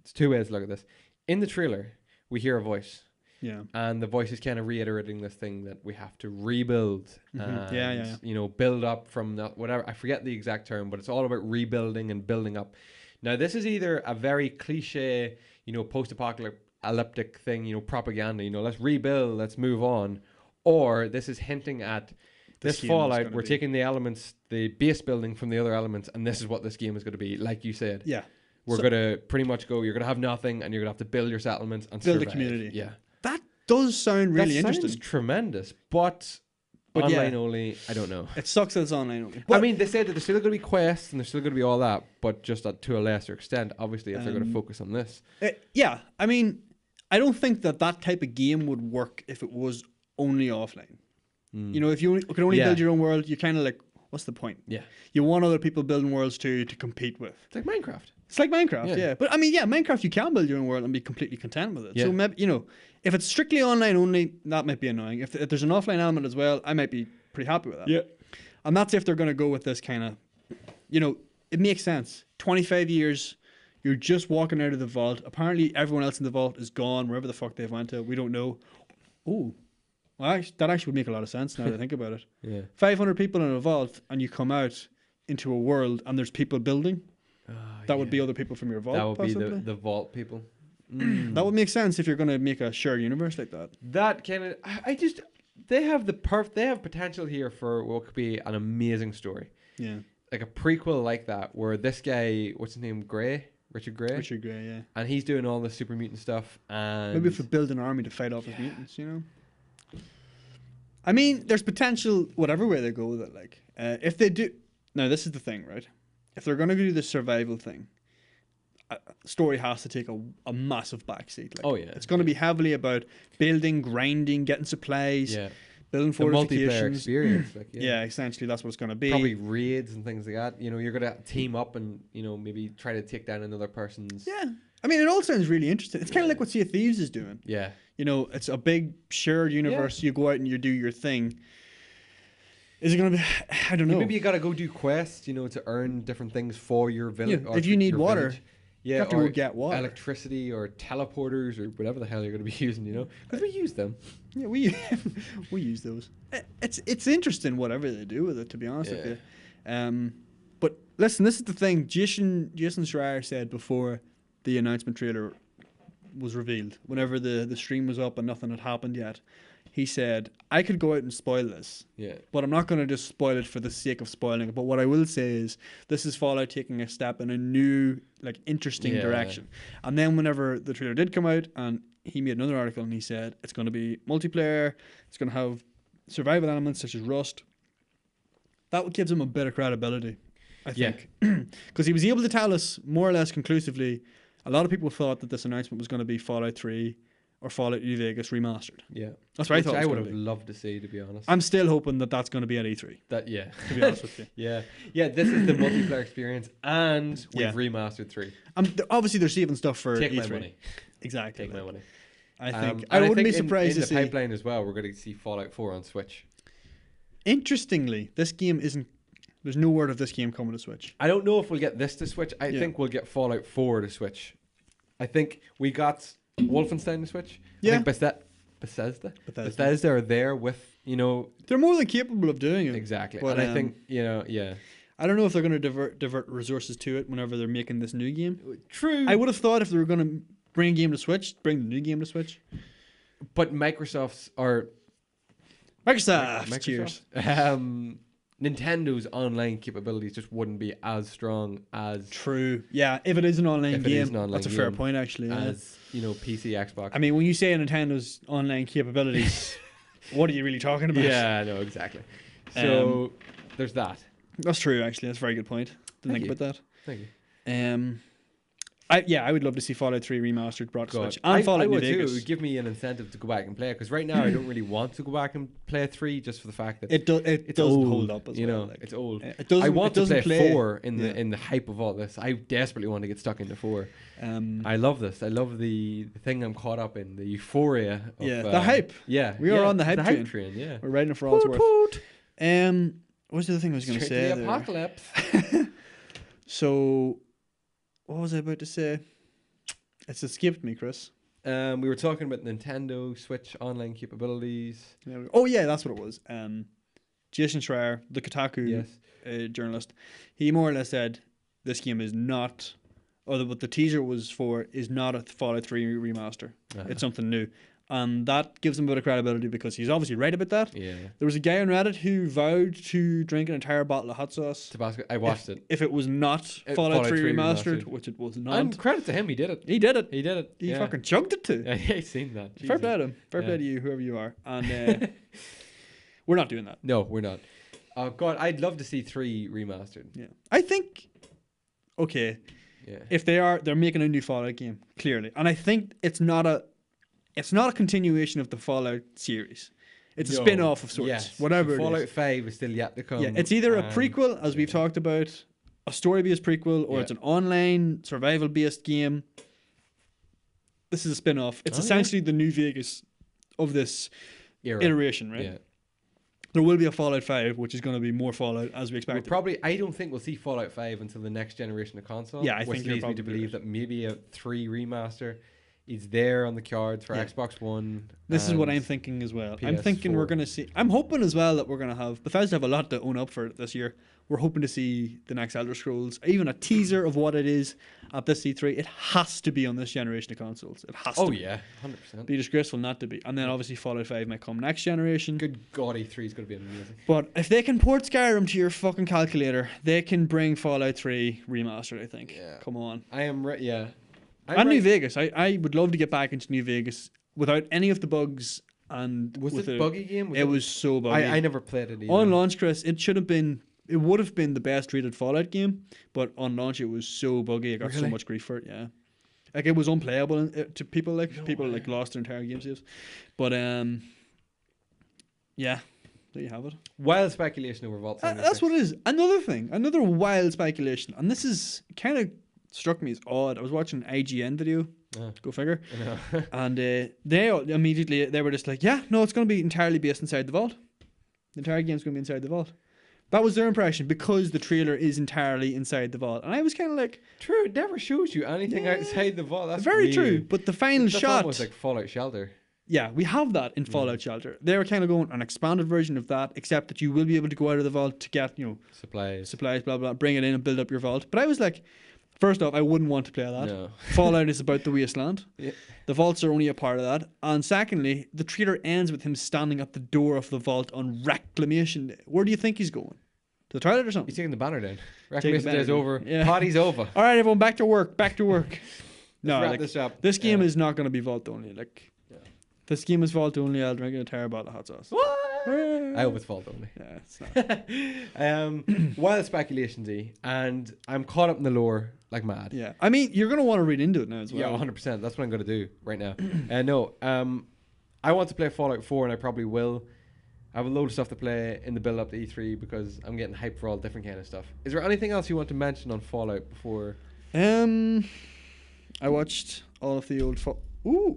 it's two ways to look at this. In the trailer, we hear a voice. Yeah. And the voice is kind of reiterating this thing that we have to rebuild. And, Yeah. build up from whatever. I forget the exact term, but it's all about rebuilding and building up. Now, this is either a very cliche, post-apocalyptic thing, propaganda, let's rebuild, let's move on. Or this is hinting at this Fallout, we're taking the elements, the base building from the other elements, and this is what this game is going to be, like you said. Yeah. We're going to pretty much you're going to have nothing, and you're going to have to build your settlements and build survive. a community. Yeah. That does sound really interesting. That sounds tremendous, but online only, I don't know. It sucks that it's online only. But I mean, they said that there's still going to be quests, and there's still going to be all that, but just to a lesser extent, obviously, if they're going to focus on this. Yeah. I mean, I don't think that type of game would work if it was only offline. If you could only build your own world, you're kind of like, what's the point? Yeah. You want other people building worlds to compete with. It's like Minecraft. It's like Minecraft, yeah. But I mean, Minecraft, you can build your own world and be completely content with it. Yeah. So maybe, if it's strictly online only, that might be annoying. If there's an offline element as well, I might be pretty happy with that. Yeah. And that's if they're going to go with this kind of, it makes sense. 25 years, you're just walking out of the vault. Apparently, everyone else in the vault is gone, wherever the fuck they've went to. We don't know. Oh. Well, that actually would make a lot of sense now that I think about it. Yeah. 500 people in a vault, and you come out into a world, and there's people building. That would be other people from your vault. That would possibly. be the vault people. That would make sense if you're going to make a shared universe like that. That kind of, they have they have potential here for what could be an amazing story. Yeah. Like a prequel like that, where this guy, what's his name, Richard Gray, yeah. and he's doing all the super mutant stuff, and maybe if we build an army to fight off his mutants, I mean, there's potential whatever way they go with it. Like, if they do, now this is the thing, right? If they're going to do the survival thing, story has to take a massive backseat. Like, it's going to be heavily about building, grinding, getting supplies, building fortifications. Multiplayer experience. Essentially that's what it's going to be. Probably raids and things like that. You're going to team up and maybe try to take down another person's. Yeah, I mean, it all sounds really interesting. It's kind of like what Sea of Thieves is doing. Yeah, it's a big shared universe. You go out and you do your thing. Is it going to be? I don't know. Maybe you got to go do quests, to earn different things for your village. If you need water, you have to go get water. Electricity or teleporters or whatever the hell you're going to be using, because we use them. Yeah, we use those. It's interesting whatever they do with it, to be honest with you. But listen, this is the thing. Jason Schreier said before the announcement trailer was revealed, whenever the stream was up and nothing had happened yet, he said, I could go out and spoil this, Yeah. but I'm not going to just spoil it for the sake of spoiling it. But what I will say is, this is Fallout taking a step in a new, like, interesting direction. And then whenever the trailer did come out, and he made another article and he said, it's going to be multiplayer, it's going to have survival elements such as Rust. That gives him a bit of credibility, I think. Because he was able to tell us more or less conclusively, a lot of people thought that this announcement was going to be Fallout 3 or Fallout New Vegas remastered. Yeah. That's what I thought. I would have loved to see, to be honest. I'm still hoping that that's going to be at E3. To be honest with you. Yeah, this is the multiplayer experience, and we've remastered 3. Obviously, they're saving stuff for Take E3. my money. Exactly. Take my money. I think. I wouldn't be surprised to see. In the pipeline as well, we're going to see Fallout 4 on Switch. Interestingly, this game isn't. There's no word of this game coming to Switch. I don't know if we'll get this to Switch. I think we'll get Fallout 4 to Switch. I think we got Wolfenstein to Switch. Yeah. I think Bethesda are there with, They're more than capable of doing it. Exactly. But, and I think, I don't know if they're going to divert resources to it whenever they're making this new game. True. I would have thought if they were going to bring a game to Switch, bring the new game to Switch. But Microsoft's or Microsoft. Cheers. Nintendo online capabilities just wouldn't be as strong as True. Yeah, if it is an online game, that's a fair point actually. As PC, Xbox. I mean, when you say Nintendo's online capabilities, what are you really talking about? Yeah, no, exactly. So there's that. That's true actually. That's a very good point. Didn't think about that. Thank you. I would love to see Fallout 3 remastered brought to Switch. And I Fallout New would Vegas. too. It would give me an incentive to go back and play it, because right now I don't really want to go back and play 3 just for the fact that it doesn't old, hold up as well. It's old. I want to play 4 in the hype of all this. I desperately want to get stuck into 4. I love this. I love the thing I'm caught up in, the euphoria of, the hype. Yeah. We are on the hype train. Yeah. We're riding it for all it's worth. What was the other thing I was going to say? The apocalypse. So, what was I about to say? It's escaped me, Chris. We were talking about Nintendo Switch online capabilities. Oh yeah, that's what it was. Jason Schreier, the Kotaku journalist, he more or less said this game is not, or what the teaser was for is not a Fallout 3 remaster. It's something new. And that gives him a bit of credibility because he's obviously right about that. Yeah. There was a guy on Reddit who vowed to drink an entire bottle of hot sauce. Tabasco. I watched it. If it was not Fallout 3 remastered, which it was not. And credit to him, he did it. He did it. He fucking chugged it too. Yeah, I seen that. Fair play to him. Fair play to you, whoever you are. And we're not doing that. No, we're not. Oh God, I'd love to see 3 remastered. Yeah. I think, okay, if they're making a new Fallout game, clearly. And I think it's not a continuation of the Fallout series. It's a spin-off of sorts. Yes. Whatever it is. Fallout 5 is still yet to come. Yeah, it's either a prequel, as we've talked about, a story-based prequel, or it's an online survival-based game. This is a spin-off. It's essentially the New Vegas of this iteration, right? Yeah. There will be a Fallout 5, which is going to be more Fallout as we expected. I don't think we'll see Fallout 5 until the next generation of console. Yeah, I think which leads me to believe that maybe a 3 remaster is there on the cards for Xbox One. This is what I'm thinking as well. PS4. I'm thinking we're going to see... I'm hoping as well that we're going to have... Bethesda have a lot to own up for this year. We're hoping to see the next Elder Scrolls, even a teaser of what it is at this E3. It has to be on this generation of consoles. It has to be. Oh, yeah. 100%. Be disgraceful not to be. And then obviously Fallout 5 might come next generation. Good God, E3 is going to be amazing. But if they can port Skyrim to your fucking calculator, they can bring Fallout 3 remastered, I think. Yeah. Come on. I am right, yeah. New Vegas. I would love to get back into New Vegas without any of the bugs. And was it a buggy game? It was so buggy. I never played it either. On launch, Chris, it would have been the best rated Fallout game, but on launch it was so buggy. I got so much grief for it. Yeah, like it was unplayable to people. Like lost their entire game saves. But yeah, there you have it. Wild speculation over Vault. That's what it is. Another wild speculation, and this is kind of struck me as odd. I was watching an IGN video. Go figure. And they were just like, yeah, no, it's going to be entirely based inside the vault. The entire game's going to be inside the vault. That was their impression because the trailer is entirely inside the vault. And I was kind of like... True, it never shows you anything outside the vault. That's very weird. true. But the final shot... was like Fallout Shelter. Yeah, we have that in Fallout Shelter. They were kind of going an expanded version of that, except that you will be able to go out of the vault to get, supplies, blah, blah, bring it in and build up your vault. But I was like... First off, I wouldn't want to play that. No. Fallout is about the wasteland. Yeah. The vaults are only a part of that. And secondly, the trailer ends with him standing at the door of the vault on Reclamation Day. Where do you think he's going? To the toilet or something? He's taking the banner down. Taking the Reclamation banner Day's down. over. Yeah. Party's over. All right, everyone, back to work. Back to work. No, Wrap like, this up. this game Yeah. is not going to be vault only. Like, this game is vault only. I'll drink a entire bottle of hot sauce. What? I hope it's fault only. Yeah, it's not. Wild speculations, and I'm caught up in the lore like mad. Yeah, I mean, you're going to want to read into it now as well. Yeah, 100%. That's what I'm going to do right now. No, I want to play Fallout 4, and I probably will. I have a load of stuff to play in the build up to E3 because I'm getting hyped for all different kind of stuff. Is there anything else you want to mention on Fallout before? I watched all of the old.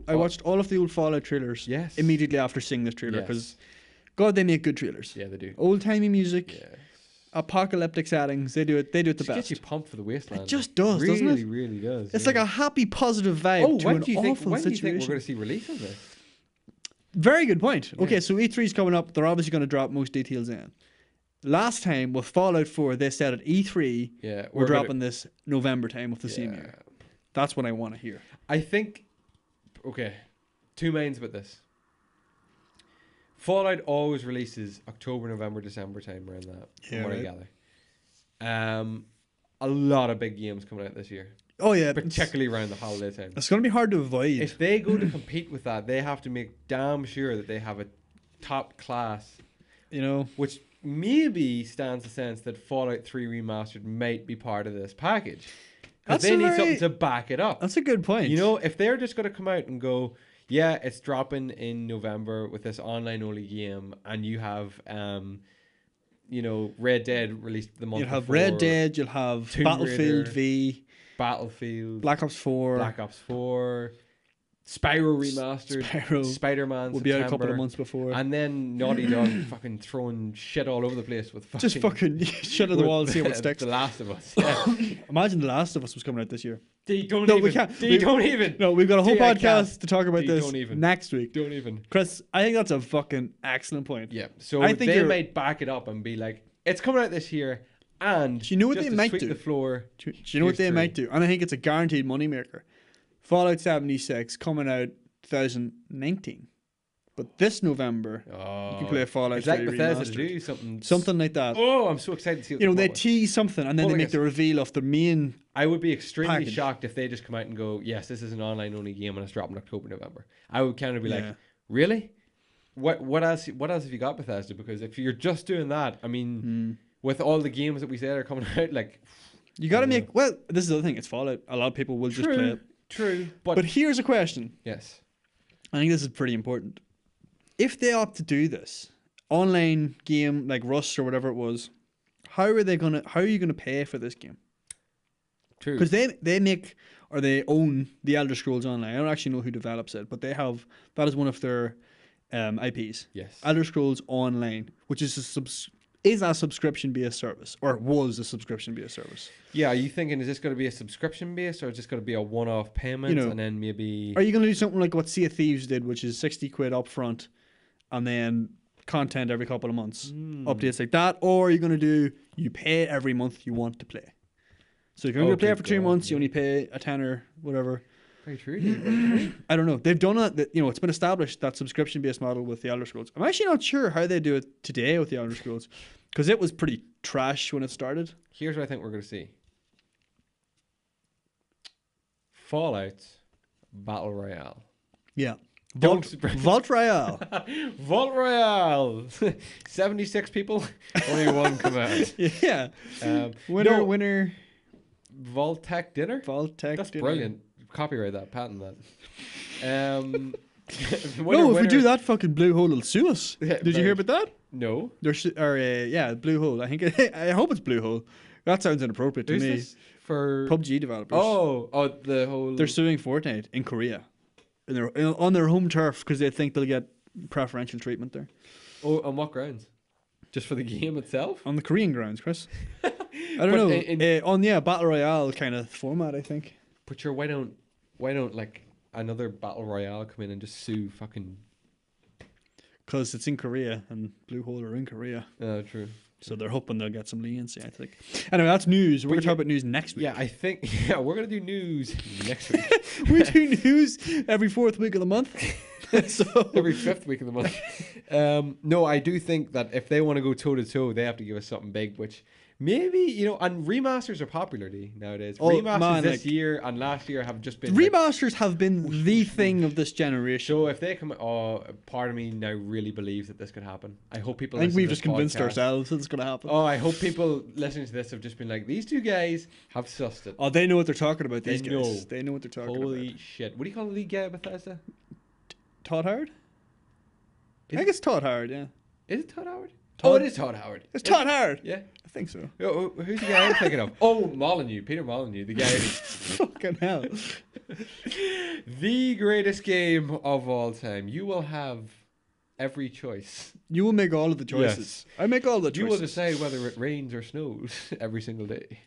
I watched all of the old Fallout trailers. Yes. Immediately after seeing this trailer, Yes. because God, they make good trailers. Yeah, they do. Old timey music, Yeah. apocalyptic settings. They do it. They do it the Just best. gets you pumped for the wasteland. It just does, really, doesn't it? Really does. It's yeah. like a happy, positive vibe to when an do you think? awful When do you think situation. we're going to see release of this? Very good point. Yeah. Okay, so E3 is coming up. They're obviously going to drop most details in. Last time with Fallout 4, they said at E3, Yeah, we're dropping this November time of the same Yeah. year. That's what I want to hear. I think. Okay, two minds about this. Fallout always releases October, November, December time around that. From Yeah, what I right. gather. A lot of big games coming out this year, Oh yeah, particularly around the holiday time. it's going to be hard to avoid. If they go to compete with that, they have to make damn sure that they have a top class, You know, which maybe stands the sense that Fallout 3 Remastered might be part of this package. Because That's they a need very- something to back it up. that's a good point. You know, if they're just going to come out and go, yeah, it's dropping in November with this online only game, and you have, Red Dead released the month you'll have before, Red Dead, you'll have Tomb Battlefield Raider, V, Battlefield, Black Ops 4. Black Ops 4, Spyro Remastered, Spyro Spider-Man will be out a couple of September, months before. and then Naughty Dog fucking throwing shit all over the place with fucking... Just fucking shut at the wall and see what sticks. The Last of Us. Yeah. Imagine The Last of Us was coming out this year. They don't No, even. we can't. They don't even. No, we've got a whole I podcast can't. to talk about They this don't even. next week. Don't even. Chris, I think that's a fucking excellent point. Yeah. So I think they you're- might back it up and be like, it's coming out this year, and Do you know what just they to might sweep do? the floor. Do you know what Here's they three. might do? And I think it's a guaranteed moneymaker. Fallout 76 coming out 2019. But this November, Oh, you can play Fallout it's like 3 Bethesda to Remastered. do something. Something like that. Oh, I'm so excited to see. What You know, they they come up with. tease something and then Well, they I make guess- the reveal of the main. I would be extremely package. shocked if they just come out and go, yes, this is an online only game and it's dropping October, November. I would kind of be Yeah. like, really? What else have you got, Bethesda? Because if you're just doing that, I mean, with all the games that we said are coming out, like, You got to I don't make. Well, this is the other thing. It's Fallout. A lot of people will just play it. true, but, But here's a question. yes, I think this is pretty important. If they opt to do this online game like Rust or whatever it was, how are you gonna pay for this game? true. Because they make or they own the Elder Scrolls Online. I don't actually know who develops it, but they have that is one of their IPs. Yes. Elder Scrolls Online, which is a subscription based service, or was a subscription based service. Yeah, are you thinking, is this going to be a subscription base or is this going to be a one-off payment You know, and then maybe... Are you going to do something like what Sea of Thieves did, which is 60 quid up front and then content every couple of months, updates like that? Or are you going to do, you pay every month you want to play? So if you're going to play Okay, it for 3 God, months, you yeah. only pay a tenner, whatever. Very true. Very true. I don't know. They've done that, it's been established, that subscription-based model with the Elder Scrolls. I'm actually not sure how they do it today with the Elder Scrolls, because it was pretty trash when it started. Here's what I think we're going to see. Fallout Battle Royale. Yeah. Don't Vault Royale. Vault Royale! 76 people, only one come out. Yeah. Winner, Winner. Vault Tech Dinner? Vault Tech That's Dinner. brilliant. Copyright that, patent that. No, if we do that, fucking Blue Hole will sue us. Yeah, Did you hear about that? No. Blue Hole. I think. I hope it's Blue Hole. That sounds inappropriate to Who's me. this? For... PUBG developers. Oh, the whole... They're suing Fortnite in Korea, on their home turf, because they think they'll get preferential treatment there. Oh, on what grounds? Just for the game itself? On the Korean grounds, Chris. I don't know. On Battle Royale kind of format, I think. But sure, why don't like another battle royale come in and just sue fucking because it's in Korea and Bluehole are in Korea. Oh, true. So they're hoping they'll get some leniency, I think. Anyway, that's news. We're going to talk about news next week. Yeah, I think we're going to do news next week. We do news every 4th week of the month. So every 5th week of the month. No, I do think that if they want to go toe to toe, they have to give us something big, which maybe, and remasters are popular nowadays. Remasters this year and last year have just been remasters have been the thing of this generation. So if they come, part of me now really believes that this could happen. I hope people. I think we've just convinced ourselves that it's going to happen. Oh, I hope people listening to this have just been like, these two guys have sussed it. Oh, they know what they're talking about. These guys, they know what they're talking about. Holy shit! What do you call the league guy at Bethesda? Todd Howard? I think it's Todd Howard, yeah. Is it Todd Howard? Oh, it is Todd Howard. It's Todd Howard. Yeah. I think so. Who's the guy I'm thinking of? Oh, Molyneux. Peter Molyneux. The guy fucking hell. The greatest game of all time. You will have every choice. You will make all of the choices. Yes. I make all the choices. You will decide whether it rains or snows every single day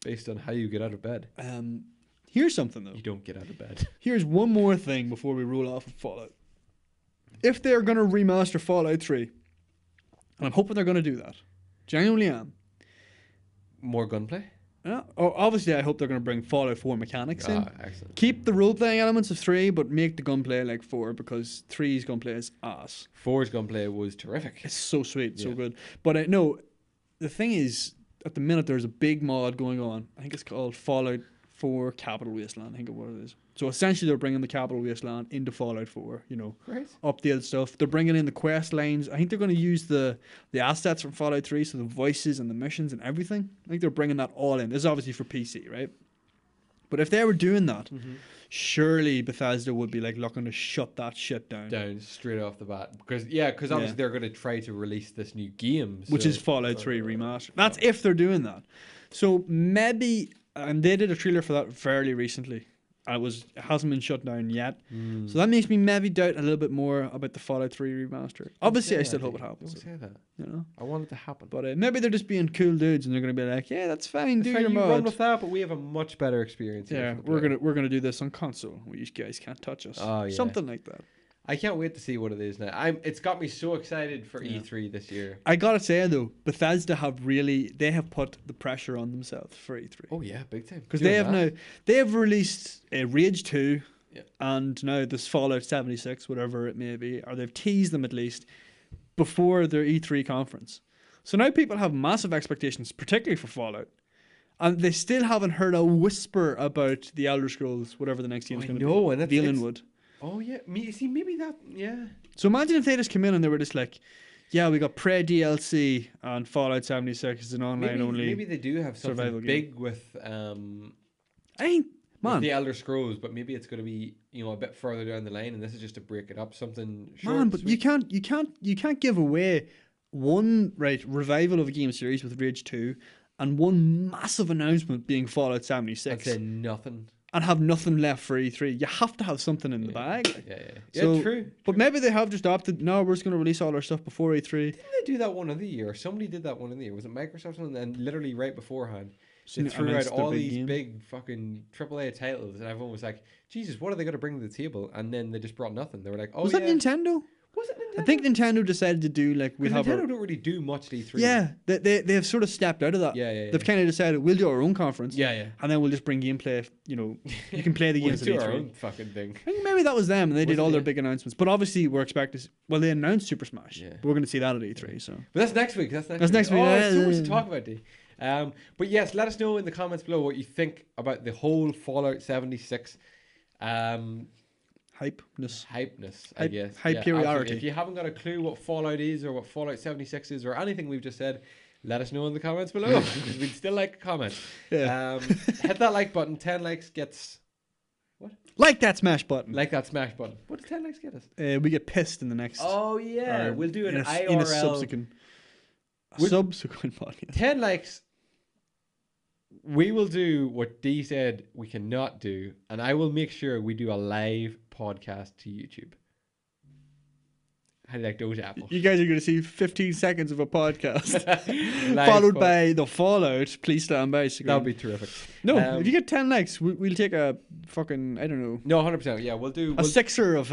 based on how you get out of bed. Here's something, though. You don't get out of bed. Here's one more thing before we roll off of Fallout. If they're going to remaster Fallout 3, and I'm hoping they're going to do that, genuinely am. More gunplay? Yeah. Oh, obviously, I hope they're going to bring Fallout 4 mechanics in. Excellent. Keep the role-playing elements of 3, but make the gunplay like 4, because 3's gunplay is ass. 4's gunplay was terrific. It's so sweet, so good. But no, the thing is, at the minute, there's a big mod going on. I think it's called Fallout 4 Capital Wasteland, I think of what it is. So essentially they're bringing the Capital Wasteland into Fallout 4, right. Updated stuff. They're bringing in the quest lines. I think they're going to use the assets from Fallout 3, so the voices and the missions and everything. I think they're bringing that all in. This is obviously for PC, right? But if they were doing that, surely Bethesda would be like looking to shut that shit down. Straight off the bat. Because obviously they're going to try to release this new game. Which is Fallout 3 Remastered. That's if they're doing that. So maybe... And they did a trailer for that fairly recently. It hasn't been shut down yet. So that makes me maybe doubt a little bit more about the Fallout 3 remaster. Obviously, I still hope it happens. Don't say that. You know? I want it to happen. But maybe they're just being cool dudes and they're going to be like, yeah, that's fine, do your mod. Run with that, but we have a much better experience. Yeah, we're gonna do this on console where you guys can't touch us. Oh, yeah. Something like that. I can't wait to see what it is now. It's got me so excited for E3 this year. I gotta say though, Bethesda have put the pressure on themselves for E3. Oh yeah, big time. Because they have released Rage 2 and now this Fallout 76, whatever it may be, or they've teased them at least before their E3 conference. So now people have massive expectations, particularly for Fallout. And they still haven't heard a whisper about the Elder Scrolls, whatever the next game's going to be. And Valenwood. Oh yeah, maybe that. Yeah. So imagine if they just come in and they were just like, "Yeah, we got pre DLC and Fallout 76 is an online only." Maybe they do have something big with with the Elder Scrolls, but maybe it's going to be a bit further down the line, and this is just to break it up. Something short. Man, but you can't give away one revival of a game series with Rage 2 and one massive announcement being Fallout 76. I'd say nothing. And have nothing left for E3. You have to have something in the bag. Yeah, true. But maybe they have just opted, no, we're just going to release all our stuff before E3. Didn't they do that one of the year? Somebody did that one of the year. Was it Microsoft? And then literally right beforehand, they threw out all these big fucking AAA titles, and everyone was like, Jesus, what are they going to bring to the table? And then they just brought nothing. They were like, oh, was that Nintendo? Was it Nintendo? I think Nintendo decided to do Nintendo don't really do much at E3. Yeah, they have sort of stepped out of that. Yeah. They've kind of decided we'll do our own conference. Yeah. And then we'll just bring gameplay. You can play the games at E3. We'll do our own fucking thing. I think maybe that was them, and they did all their big announcements. But obviously, we're expecting. Well, they announced Super Smash. Yeah. But we're going to see that at E3. So. But that's next week. That's next week. Oh, there's so much to talk about, D. But yes, let us know in the comments below what you think about the whole Fallout 76. Hypeness, I guess. Hyperiority. If you haven't got a clue what Fallout is or what Fallout 76 is or anything we've just said, let us know in the comments below because we'd still like a comment. Yeah. Hit that like button. 10 likes gets what? Like that smash button. Like that smash button. What does 10 likes get us? We get pissed in the next. Oh yeah, we'll do an IRL in a subsequent podcast. 10 likes. We will do what D said we cannot do, and I will make sure we do a live podcast to YouTube. How do you like those apples? You guys are going to see 15 seconds of a podcast followed by the Fallout. Please stand by. That would be terrific. No, if you get 10 likes, we'll take a fucking, I don't know. No, 100%. Yeah, we'll do a sixer of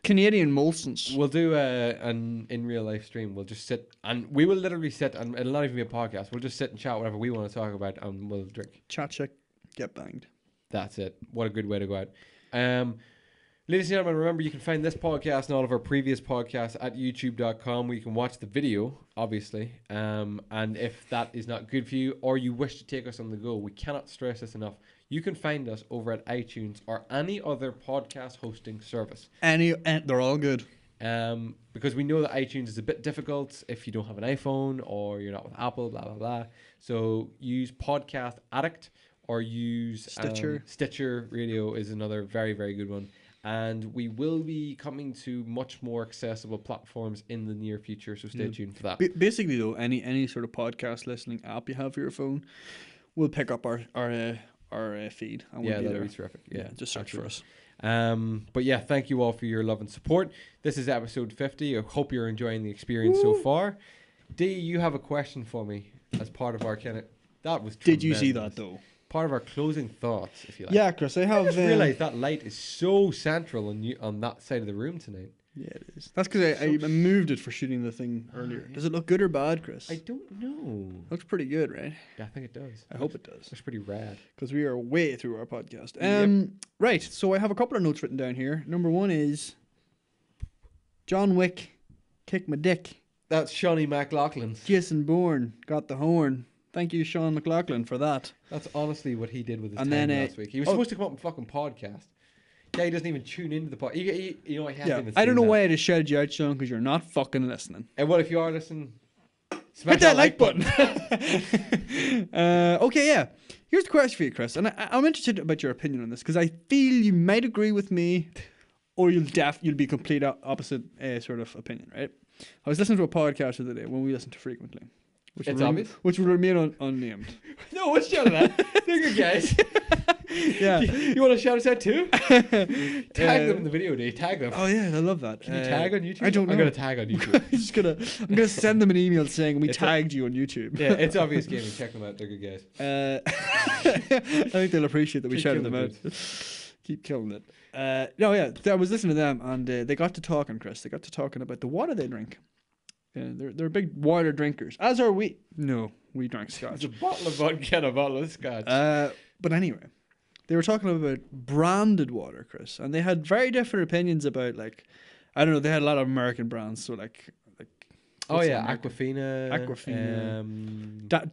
Canadian Molsons. We'll do an in real life stream. We'll just sit and we will literally sit and it'll not even be a podcast. We'll just sit and chat whatever we want to talk about and we'll drink. Chat check, get banged. That's it. What a good way to go out. Ladies and gentlemen, remember you can find this podcast and all of our previous podcasts at youtube.com where you can watch the video, obviously. And if that is not good for you or you wish to take us on the go, we cannot stress this enough. You can find us over at iTunes or any other podcast hosting service. They're all good. Because we know that iTunes is a bit difficult if you don't have an iPhone or you're not with Apple, blah, blah, blah. So use Podcast Addict or use Stitcher. Stitcher Radio is another very, very good one. And we will be coming to much more accessible platforms in the near future, so stay tuned for that. Basically, though, any sort of podcast listening app you have for your phone will pick up our feed. And we'll that'll be terrific. Yeah, just search for us. But yeah, thank you all for your love and support. This is episode 50. I hope you're enjoying the experience so far. D, you have a question for me as part of our kind of... That was tremendous. Did you see that, though? Part of our closing thoughts, if you like. Yeah, Chris, I have... I just realised that light is so central on that side of the room tonight. Yeah, it is. That's because I moved it for shooting the thing earlier. Does it look good or bad, Chris? I don't know. Looks pretty good, right? Yeah, I think it does. I hope it does. Looks pretty rad. Because we are way through our podcast. Yep. Right, so I have a couple of notes written down here. Number one is John Wick, kick my dick. That's Shawnee McLaughlin. Jason Bourne got the horn. Thank you, Sean McLaughlin, for that. That's honestly what he did with his And time then, last week. He was supposed to come up and fucking podcast. Yeah, he doesn't even tune into the podcast. You know, I don't know why I just shouted you out, Sean, because you're not fucking listening. And well, if you are listening, smash hit that like button. Okay, yeah. Here's the question for you, Chris, and I'm interested about your opinion on this because I feel you might agree with me, or you'll be complete opposite sort of opinion, right? I was listening to a podcast the other day, one we listen to frequently. It's obvious. Which will remain unnamed. No, what's shouting at? They're good guys. Yeah. You want to shout us out too? Tag them in the video, Dave. Tag them. Oh yeah, I love that. Can you tag on YouTube? I don't know. I'm gonna tag on YouTube. I'm gonna send them an email saying we tagged you on YouTube. Yeah, it's obvious gaming. Check them out. They're good guys. I think they'll appreciate that we shouted them out. Keep killing it. I was listening to them and they got to talking, Chris. They got to talking about the water they drink. They're big water drinkers, as are we. No, we drank Scotch. It's a bottle of vodka and a bottle of Scotch. But anyway, they were talking about branded water, Chris, and they had very different opinions about, like, I don't know, they had a lot of American brands, so like. Oh yeah, Aquafina.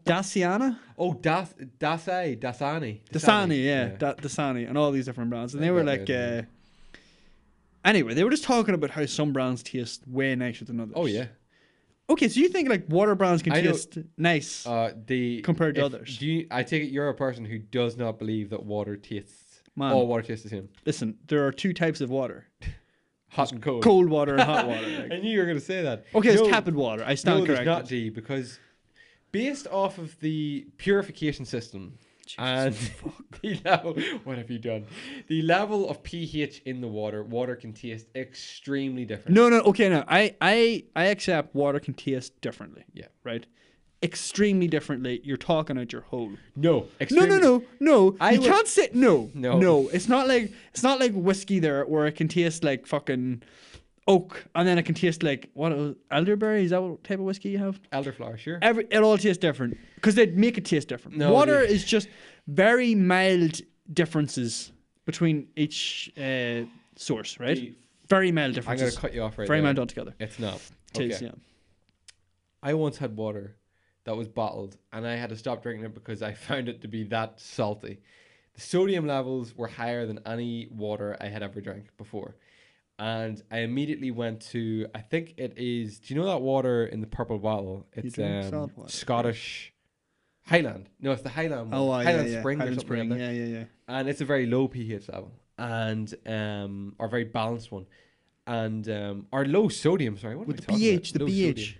Daciana. Oh, Dasani. Dasani, yeah. Dasani, and all these different brands, and they were like. Anyway, they were just talking about how some brands taste way nicer than others. Oh yeah. Okay, so you think like water brands can taste nice compared to others? I take it you're a person who does not believe that water tastes. Man, all water tastes the same. Listen, there are two types of water: hot and cold. Cold water and hot water. Like. I knew you were going to say that. Okay, it's tepid water. I stand corrected. No, there's not, G, because based off of the purification system. Jesus, and the level, what have you done? The level of pH in the water can taste extremely different. No, okay, now I accept water can taste differently. Yeah, right. Extremely differently. You're talking out your hole. No, no. You can't say no. It's not like whiskey there where it can taste like fucking oak, and then it can taste like elderberry. Is that what type of whiskey you have? Elderflower, sure. It all tastes different because they make it taste different. No, water is just very mild differences between each source, right? Very mild differences. I'm going to cut you off right very there. mild altogether. It's not. It is, yeah. I once had water that was bottled, and I had to stop drinking it because I found it to be that salty. The sodium levels were higher than any water I had ever drank before. And I immediately went to, I think it is, do you know that water in the purple bottle? It's Scottish Highland. No, it's the Highland one. Oh, Highland yeah. Spring Highland or something. Spring. Yeah. And it's a very low pH level. And, or very balanced one. And, or low sodium, sorry. What with am I talking about? The low pH. Sodium.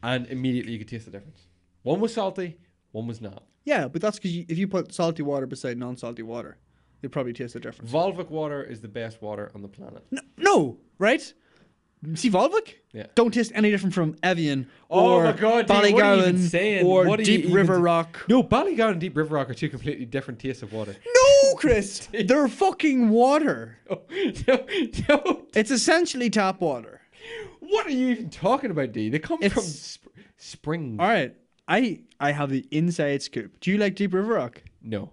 And immediately you could taste the difference. One was salty, one was not. Yeah, but that's because if you put salty water beside non-salty water, you'll probably taste the difference. Volvic water is the best water on the planet. No, right? See Volvic? Yeah. Don't taste any different from Evian Oh or my God, Dee, what are you even Ballygowan saying? or What are you Deep even River Rock. No, Ballygowan and Deep River Rock are two completely different tastes of water. No, Chris. They're fucking water. No. It's essentially tap water. What are you even talking about, D? They come from springs. All right. I have the inside scoop. Do you like Deep River Rock? No,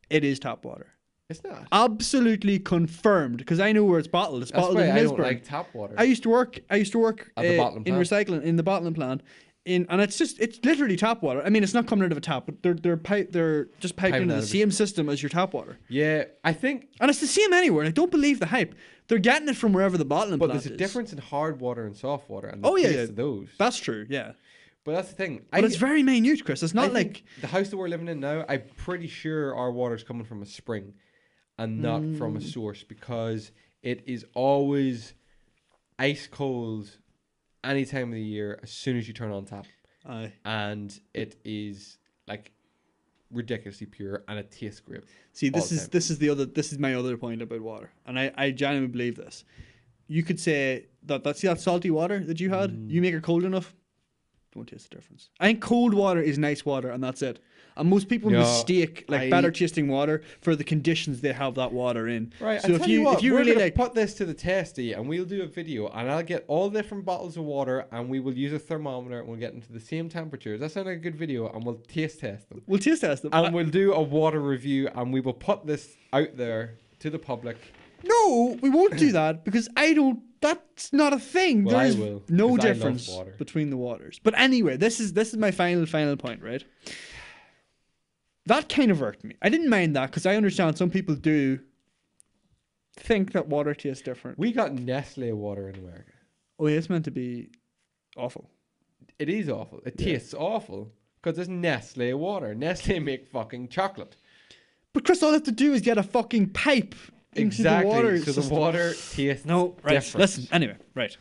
It is tap water. it's not. Absolutely confirmed, because I know where it's bottled. It's That's bottled why in I Lisburn. don't like tap water. I used to work At the bottling in plant? recycling in the bottling plant. And it's literally tap water. I mean, it's not coming out of a tap, but they're just piped Piping into out the of it. same system as your tap water. Yeah, I think. And it's the same anywhere. Like, don't believe the hype. They're getting it from wherever the bottling But plant there's a is. difference in hard water and soft water, and the Oh, yeah, taste yeah. of those. That's true, yeah. But that's the thing. But it's very minute, Chris. It's I not think like... the house that we're living in now. I'm pretty sure our water's coming from a spring, and not from a source, because it is always ice cold any time of the year as soon as you turn on tap. Aye. And it is like ridiculously pure, and it tastes great. See, all the time. this is my other point about water, and I genuinely believe this. You could say that salty water that you had, you make it cold enough, don't taste the difference. I think cold water is nice water, and that's it. And most people No, mistake better tasting water for the conditions they have that water in. Right. So if you we're really gonna like, put this to the test, and we'll do a video, and I'll get all different bottles of water, and we will use a thermometer, and we'll get into the same temperatures. That sounds like a good video, and we'll taste test them. we'll taste test them. And we'll do a water review, and we will put this out there to the public. No, we won't do that, because I don't. That's not a thing. Well, there I is will, no 'cause I love difference water. between the waters. But anyway, this is my final point, right? That kind of irked me. I didn't mind that, because I understand some people do think that water tastes different. We got Nestle water in America. Oh, yeah, it's meant to be awful. It is awful. It tastes awful because it's Nestle water. Nestle make fucking chocolate. But Chris, all I have to do is get a fucking pipe into the water. So the water tastes right. different. Listen, anyway, right.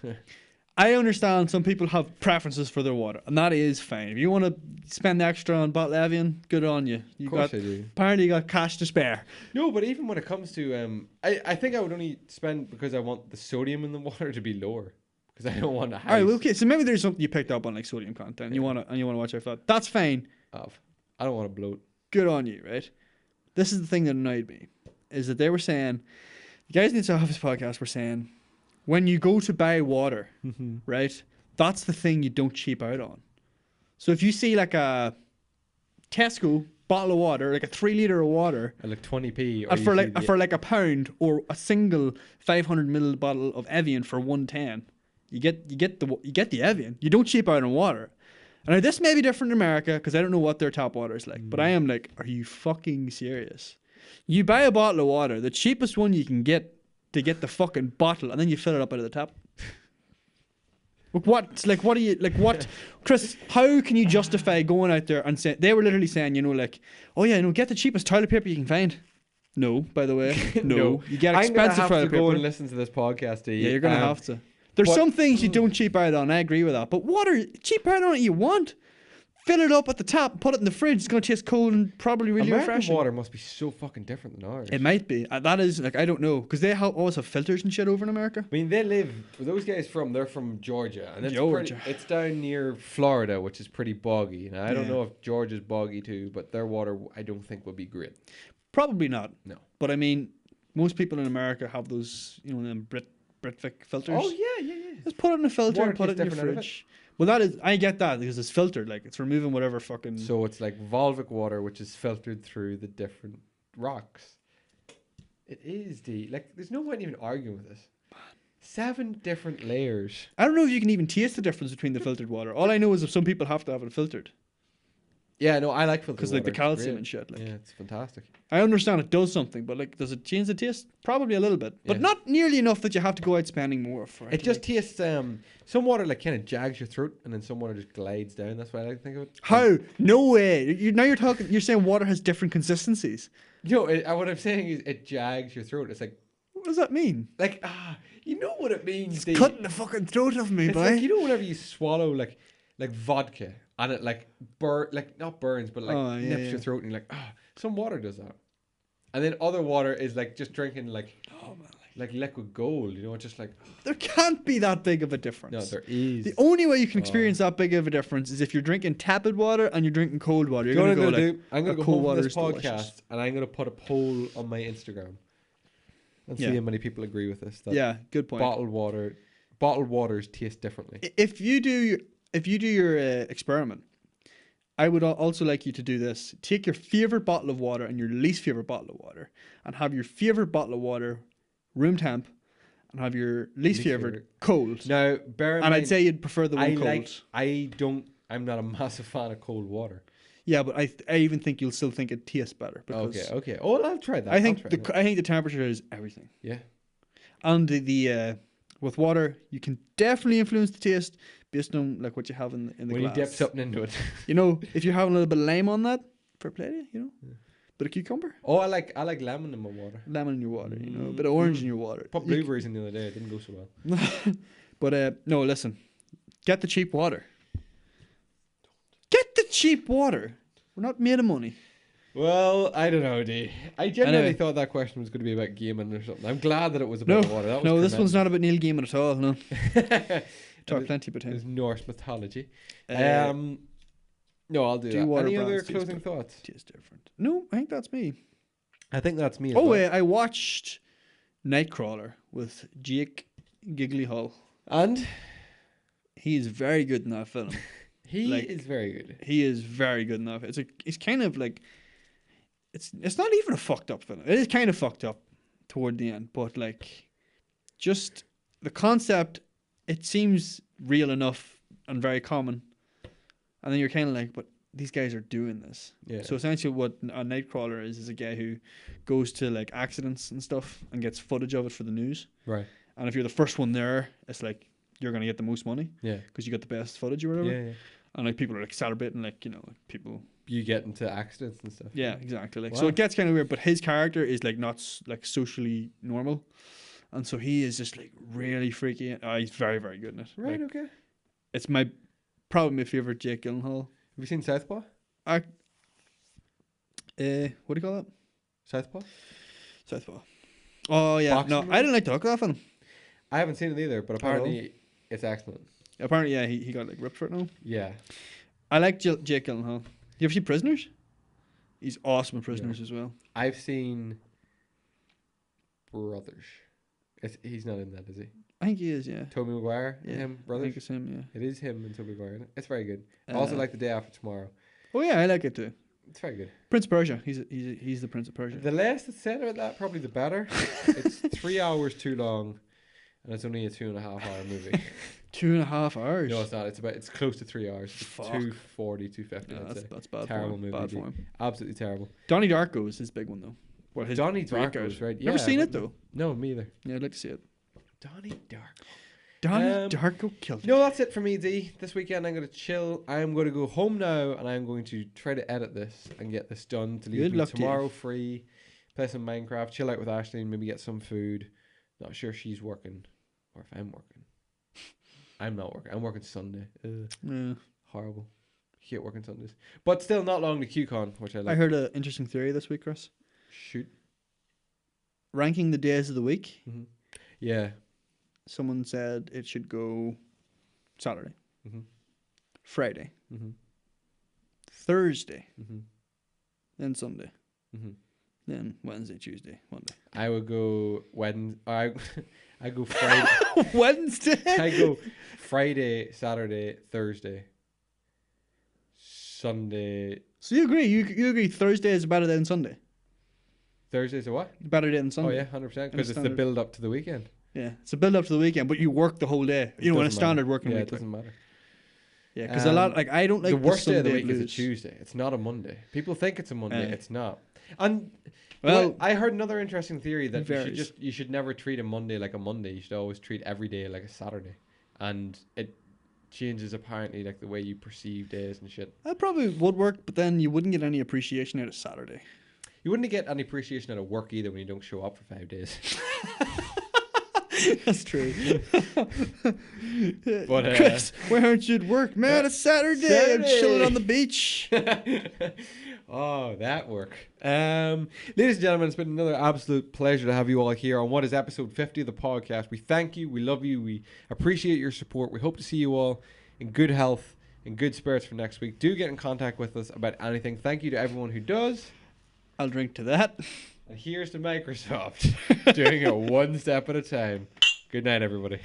I understand some people have preferences for their water, and that is fine. If you want to spend extra on bottle Evian, good on you. Of course I do. Apparently you got cash to spare. No, but even when it comes to I think I would only spend because I want the sodium in the water to be lower, because I don't want a high. All right, well, okay. So maybe there's something you picked up on, like sodium content, and you want to watch out for that. That's fine. I don't want to bloat. Good on you, right? This is the thing that annoyed me, is that they were saying, the guys in the Office podcast were saying, when you go to buy water, right, that's the thing you don't cheap out on. So if you see like a Tesco bottle of water, like a 3 litre of water, At like 20p, or and for like a pound, or a single 500 ml bottle of Evian for 110, you get the Evian. You don't cheap out on water. And now this may be different in America, because I don't know what their tap water is like, but I am like, are you fucking serious? You buy a bottle of water, the cheapest one you can get, to get the fucking bottle, and then you fill it up out of the tap. What are you, Chris, how can you justify going out there and say, they were literally saying, oh yeah, get the cheapest toilet paper you can find. No, by the way, no. You get expensive toilet paper. Go and listen to this podcast, Yeah, you're gonna have to. There's some things you don't cheap out on, I agree with that. But water, cheap out on it you want. Fill it up at the tap, put it in the fridge, it's going to taste cold and probably really American refreshing. water must be so fucking different than ours. It might be. That is, I don't know. Because they always have filters and shit over in America. I mean, those guys they're from Georgia. And it's down near Florida, which is pretty boggy. Now, I don't know if Georgia's boggy too, but their water, I don't think, would be great. Probably not. No. But I mean, most people in America have those, them Britvic filters. Oh, yeah. Just put it in a filter Water and put it in your tastes different out of fridge. Well, that is, I get that, because it's filtered. Like, it's removing whatever fucking... So it's like Volvic water, which is filtered through the different rocks. It is, there's no point even arguing with this. 7 different layers. I don't know if you can even taste the difference between the filtered water. All I know is that some people have to have it filtered. Yeah, no, I like filtered water. Because, the calcium and shit. Yeah, it's fantastic. I understand it does something, but, does it change the taste? Probably a little bit. But not nearly enough that you have to go out spending more for it. It just tastes, some water, kind of jags your throat, and then some water just glides down. That's what I like to think of it. How? No way. You're saying water has different consistencies. What I'm saying is it jags your throat. It's like... What does that mean? You know what it means, It's cutting the fucking throat of me, it's boy. like, whenever you swallow, like vodka, and it, not burns, but, nips your throat, and you're like, some water does that. And then other water is, just drinking, like liquid gold. You know, it's just like There can't be that big of a difference. no, there is. The only way you can experience that big of a difference is if you're drinking tepid water and you're drinking cold water. You're You know going what to I'm go gonna like, do? I'm gonna go cold home from water this is delicious. podcast and I'm gonna put a poll on my Instagram and Yeah. see how many people agree with this. That Yeah, good point. bottled waters taste differently. If you do your experiment, I would also like you to do this. Take your favorite bottle of water and your least favorite bottle of water, and have your favorite bottle of water room temp, and have your least favorite cold. Now, bear in And mind, I'd say you'd prefer the one cold. I'm not a massive fan of cold water. Yeah, but I even think you'll still think it tastes better. Because Okay. Oh, I'll try that. I think the temperature is everything. Yeah. And the with water, you can definitely influence the taste based on like what you have in the when glass. you dip something into it. You know, if you're having a little bit of lime on that, fair play to you, you know. Bit of cucumber. Oh, I like lemon in my water. Lemon in your water, you know. A bit of orange in your water. Put blueberries in the other day. It didn't go so well. But no, listen. Get the cheap water. Get the cheap water. We're not made of money. Well, I don't know, D. I genuinely thought that question was going to be about gaming or something. I'm glad that it was about water. That was this one's not about Neil Gaiman at all. No. Talk plenty about It's him. Norse mythology. No, I'll do that. water Any other brands closing thoughts? Tastes different. No, I think that's me. I think that's me. As Oh, well. wait, I watched Nightcrawler with Jake Gyllenhaal. And He is very good in that film. he is very good. He is very good in that. It's kind of like it's not even a fucked up film. It is kind of fucked up toward the end, but like just the concept, it seems real enough and very common. And then you're kind of like, but these guys are doing this. Yeah. So essentially what a Nightcrawler is a guy who goes to like accidents and stuff and gets footage of it for the news. Right. And if you're the first one there, it's like you're going to get the most money. Yeah. Because you got the best footage or whatever. Yeah. And like people are like celebrating, like, you know, like people. You get into accidents and stuff. Yeah, exactly. Like, Wow. so it gets kind of weird, but his character is like not like socially normal. And so he is just like really freaky. He's very, very good in it. Right. Like, Okay. it's probably my favorite Jake Gyllenhaal. Have you seen Southpaw? What do you call that? Southpaw. Southpaw. Oh yeah, Boxing no, movie? I didn't like the look of that film. I haven't seen it either, but apparently it's excellent. Apparently, yeah, he got like ripped for it now. Yeah. I like Jake Gyllenhaal. You ever see Prisoners? He's awesome in Prisoners as well. I've seen Brothers. He's not in that, is he? I think he is, yeah. Tobey Maguire, Yeah, him, I Brothers. think it's him, yeah. It is him and Tobey Maguire. It's very good. I also like The Day After Tomorrow. Oh yeah, I like it too. It's very good. Prince of Persia. He's the Prince of Persia. The less that's said about that, probably the better. It's 3 hours too long, and it's only a 2.5 hour movie. 2.5 hours. No, it's not. It's close to 3 hours. It's Fuck. 240, 250. Yeah, I'd say. that's bad Terrible for him. movie. Bad for him. Absolutely terrible. Donnie Darko is his big one though. Well, his Donnie breakout. Darko's right. Yeah, Never seen it though. No, me either. Yeah, I'd like to see it. Donnie Darko. Donnie Darko killed it. No, that's it for me, D. This weekend I'm going to chill. I'm going to go home now and I'm going to try to edit this and get this done to leave Good me luck to you. tomorrow free, play some Minecraft, chill out with Ashley and maybe get some food. Not sure if she's working or if I'm working. I'm not working. I'm working Sunday. Yeah. Horrible. Hate working Sundays. But still not long to QCon, which I like. I heard an interesting theory this week, Chris. Shoot. Ranking the days of the week. Mm-hmm. Yeah. Someone said it should go Saturday, Mm-hmm. Friday, Mm-hmm. Thursday, Mm-hmm. then Sunday, Mm-hmm. then Wednesday, Tuesday, Monday. I would go I go Friday. Wednesday. I go Friday, Saturday, Thursday, Sunday. So you agree? You agree? Thursday is better than Sunday. Thursday's a what? Better than Sunday. Oh yeah, 100%. Because it's the standard. build up to the weekend. Yeah, it's a build up to the weekend, but you work the whole day. You know, in a Doesn't standard matter. working Yeah, week. it doesn't matter. Yeah, because a lot like I don't like the worst day of the Sunday week is a blues. Tuesday. It's not a Monday. People think it's a Monday. Aye. It's not. And Well, I heard another interesting theory that varies. you should never treat a Monday like a Monday. You should always treat every day like a Saturday, and it changes apparently like the way you perceive days and shit. that probably would work, but then you wouldn't get any appreciation out of Saturday. You wouldn't get any appreciation out of work either when you don't show up for 5 days. That's true. But, Chris, why aren't you at work? Man, it's Saturday. I'm chilling on the beach. Oh, that work. Ladies and gentlemen, it's been another absolute pleasure to have you all here on what is episode 50 of the podcast. We thank you. We love you. We appreciate your support. We hope to see you all in good health and good spirits for next week. Do get in contact with us about anything. Thank you to everyone who does. I'll drink to that. And here's to Microsoft doing it one step at a time. Good night, everybody.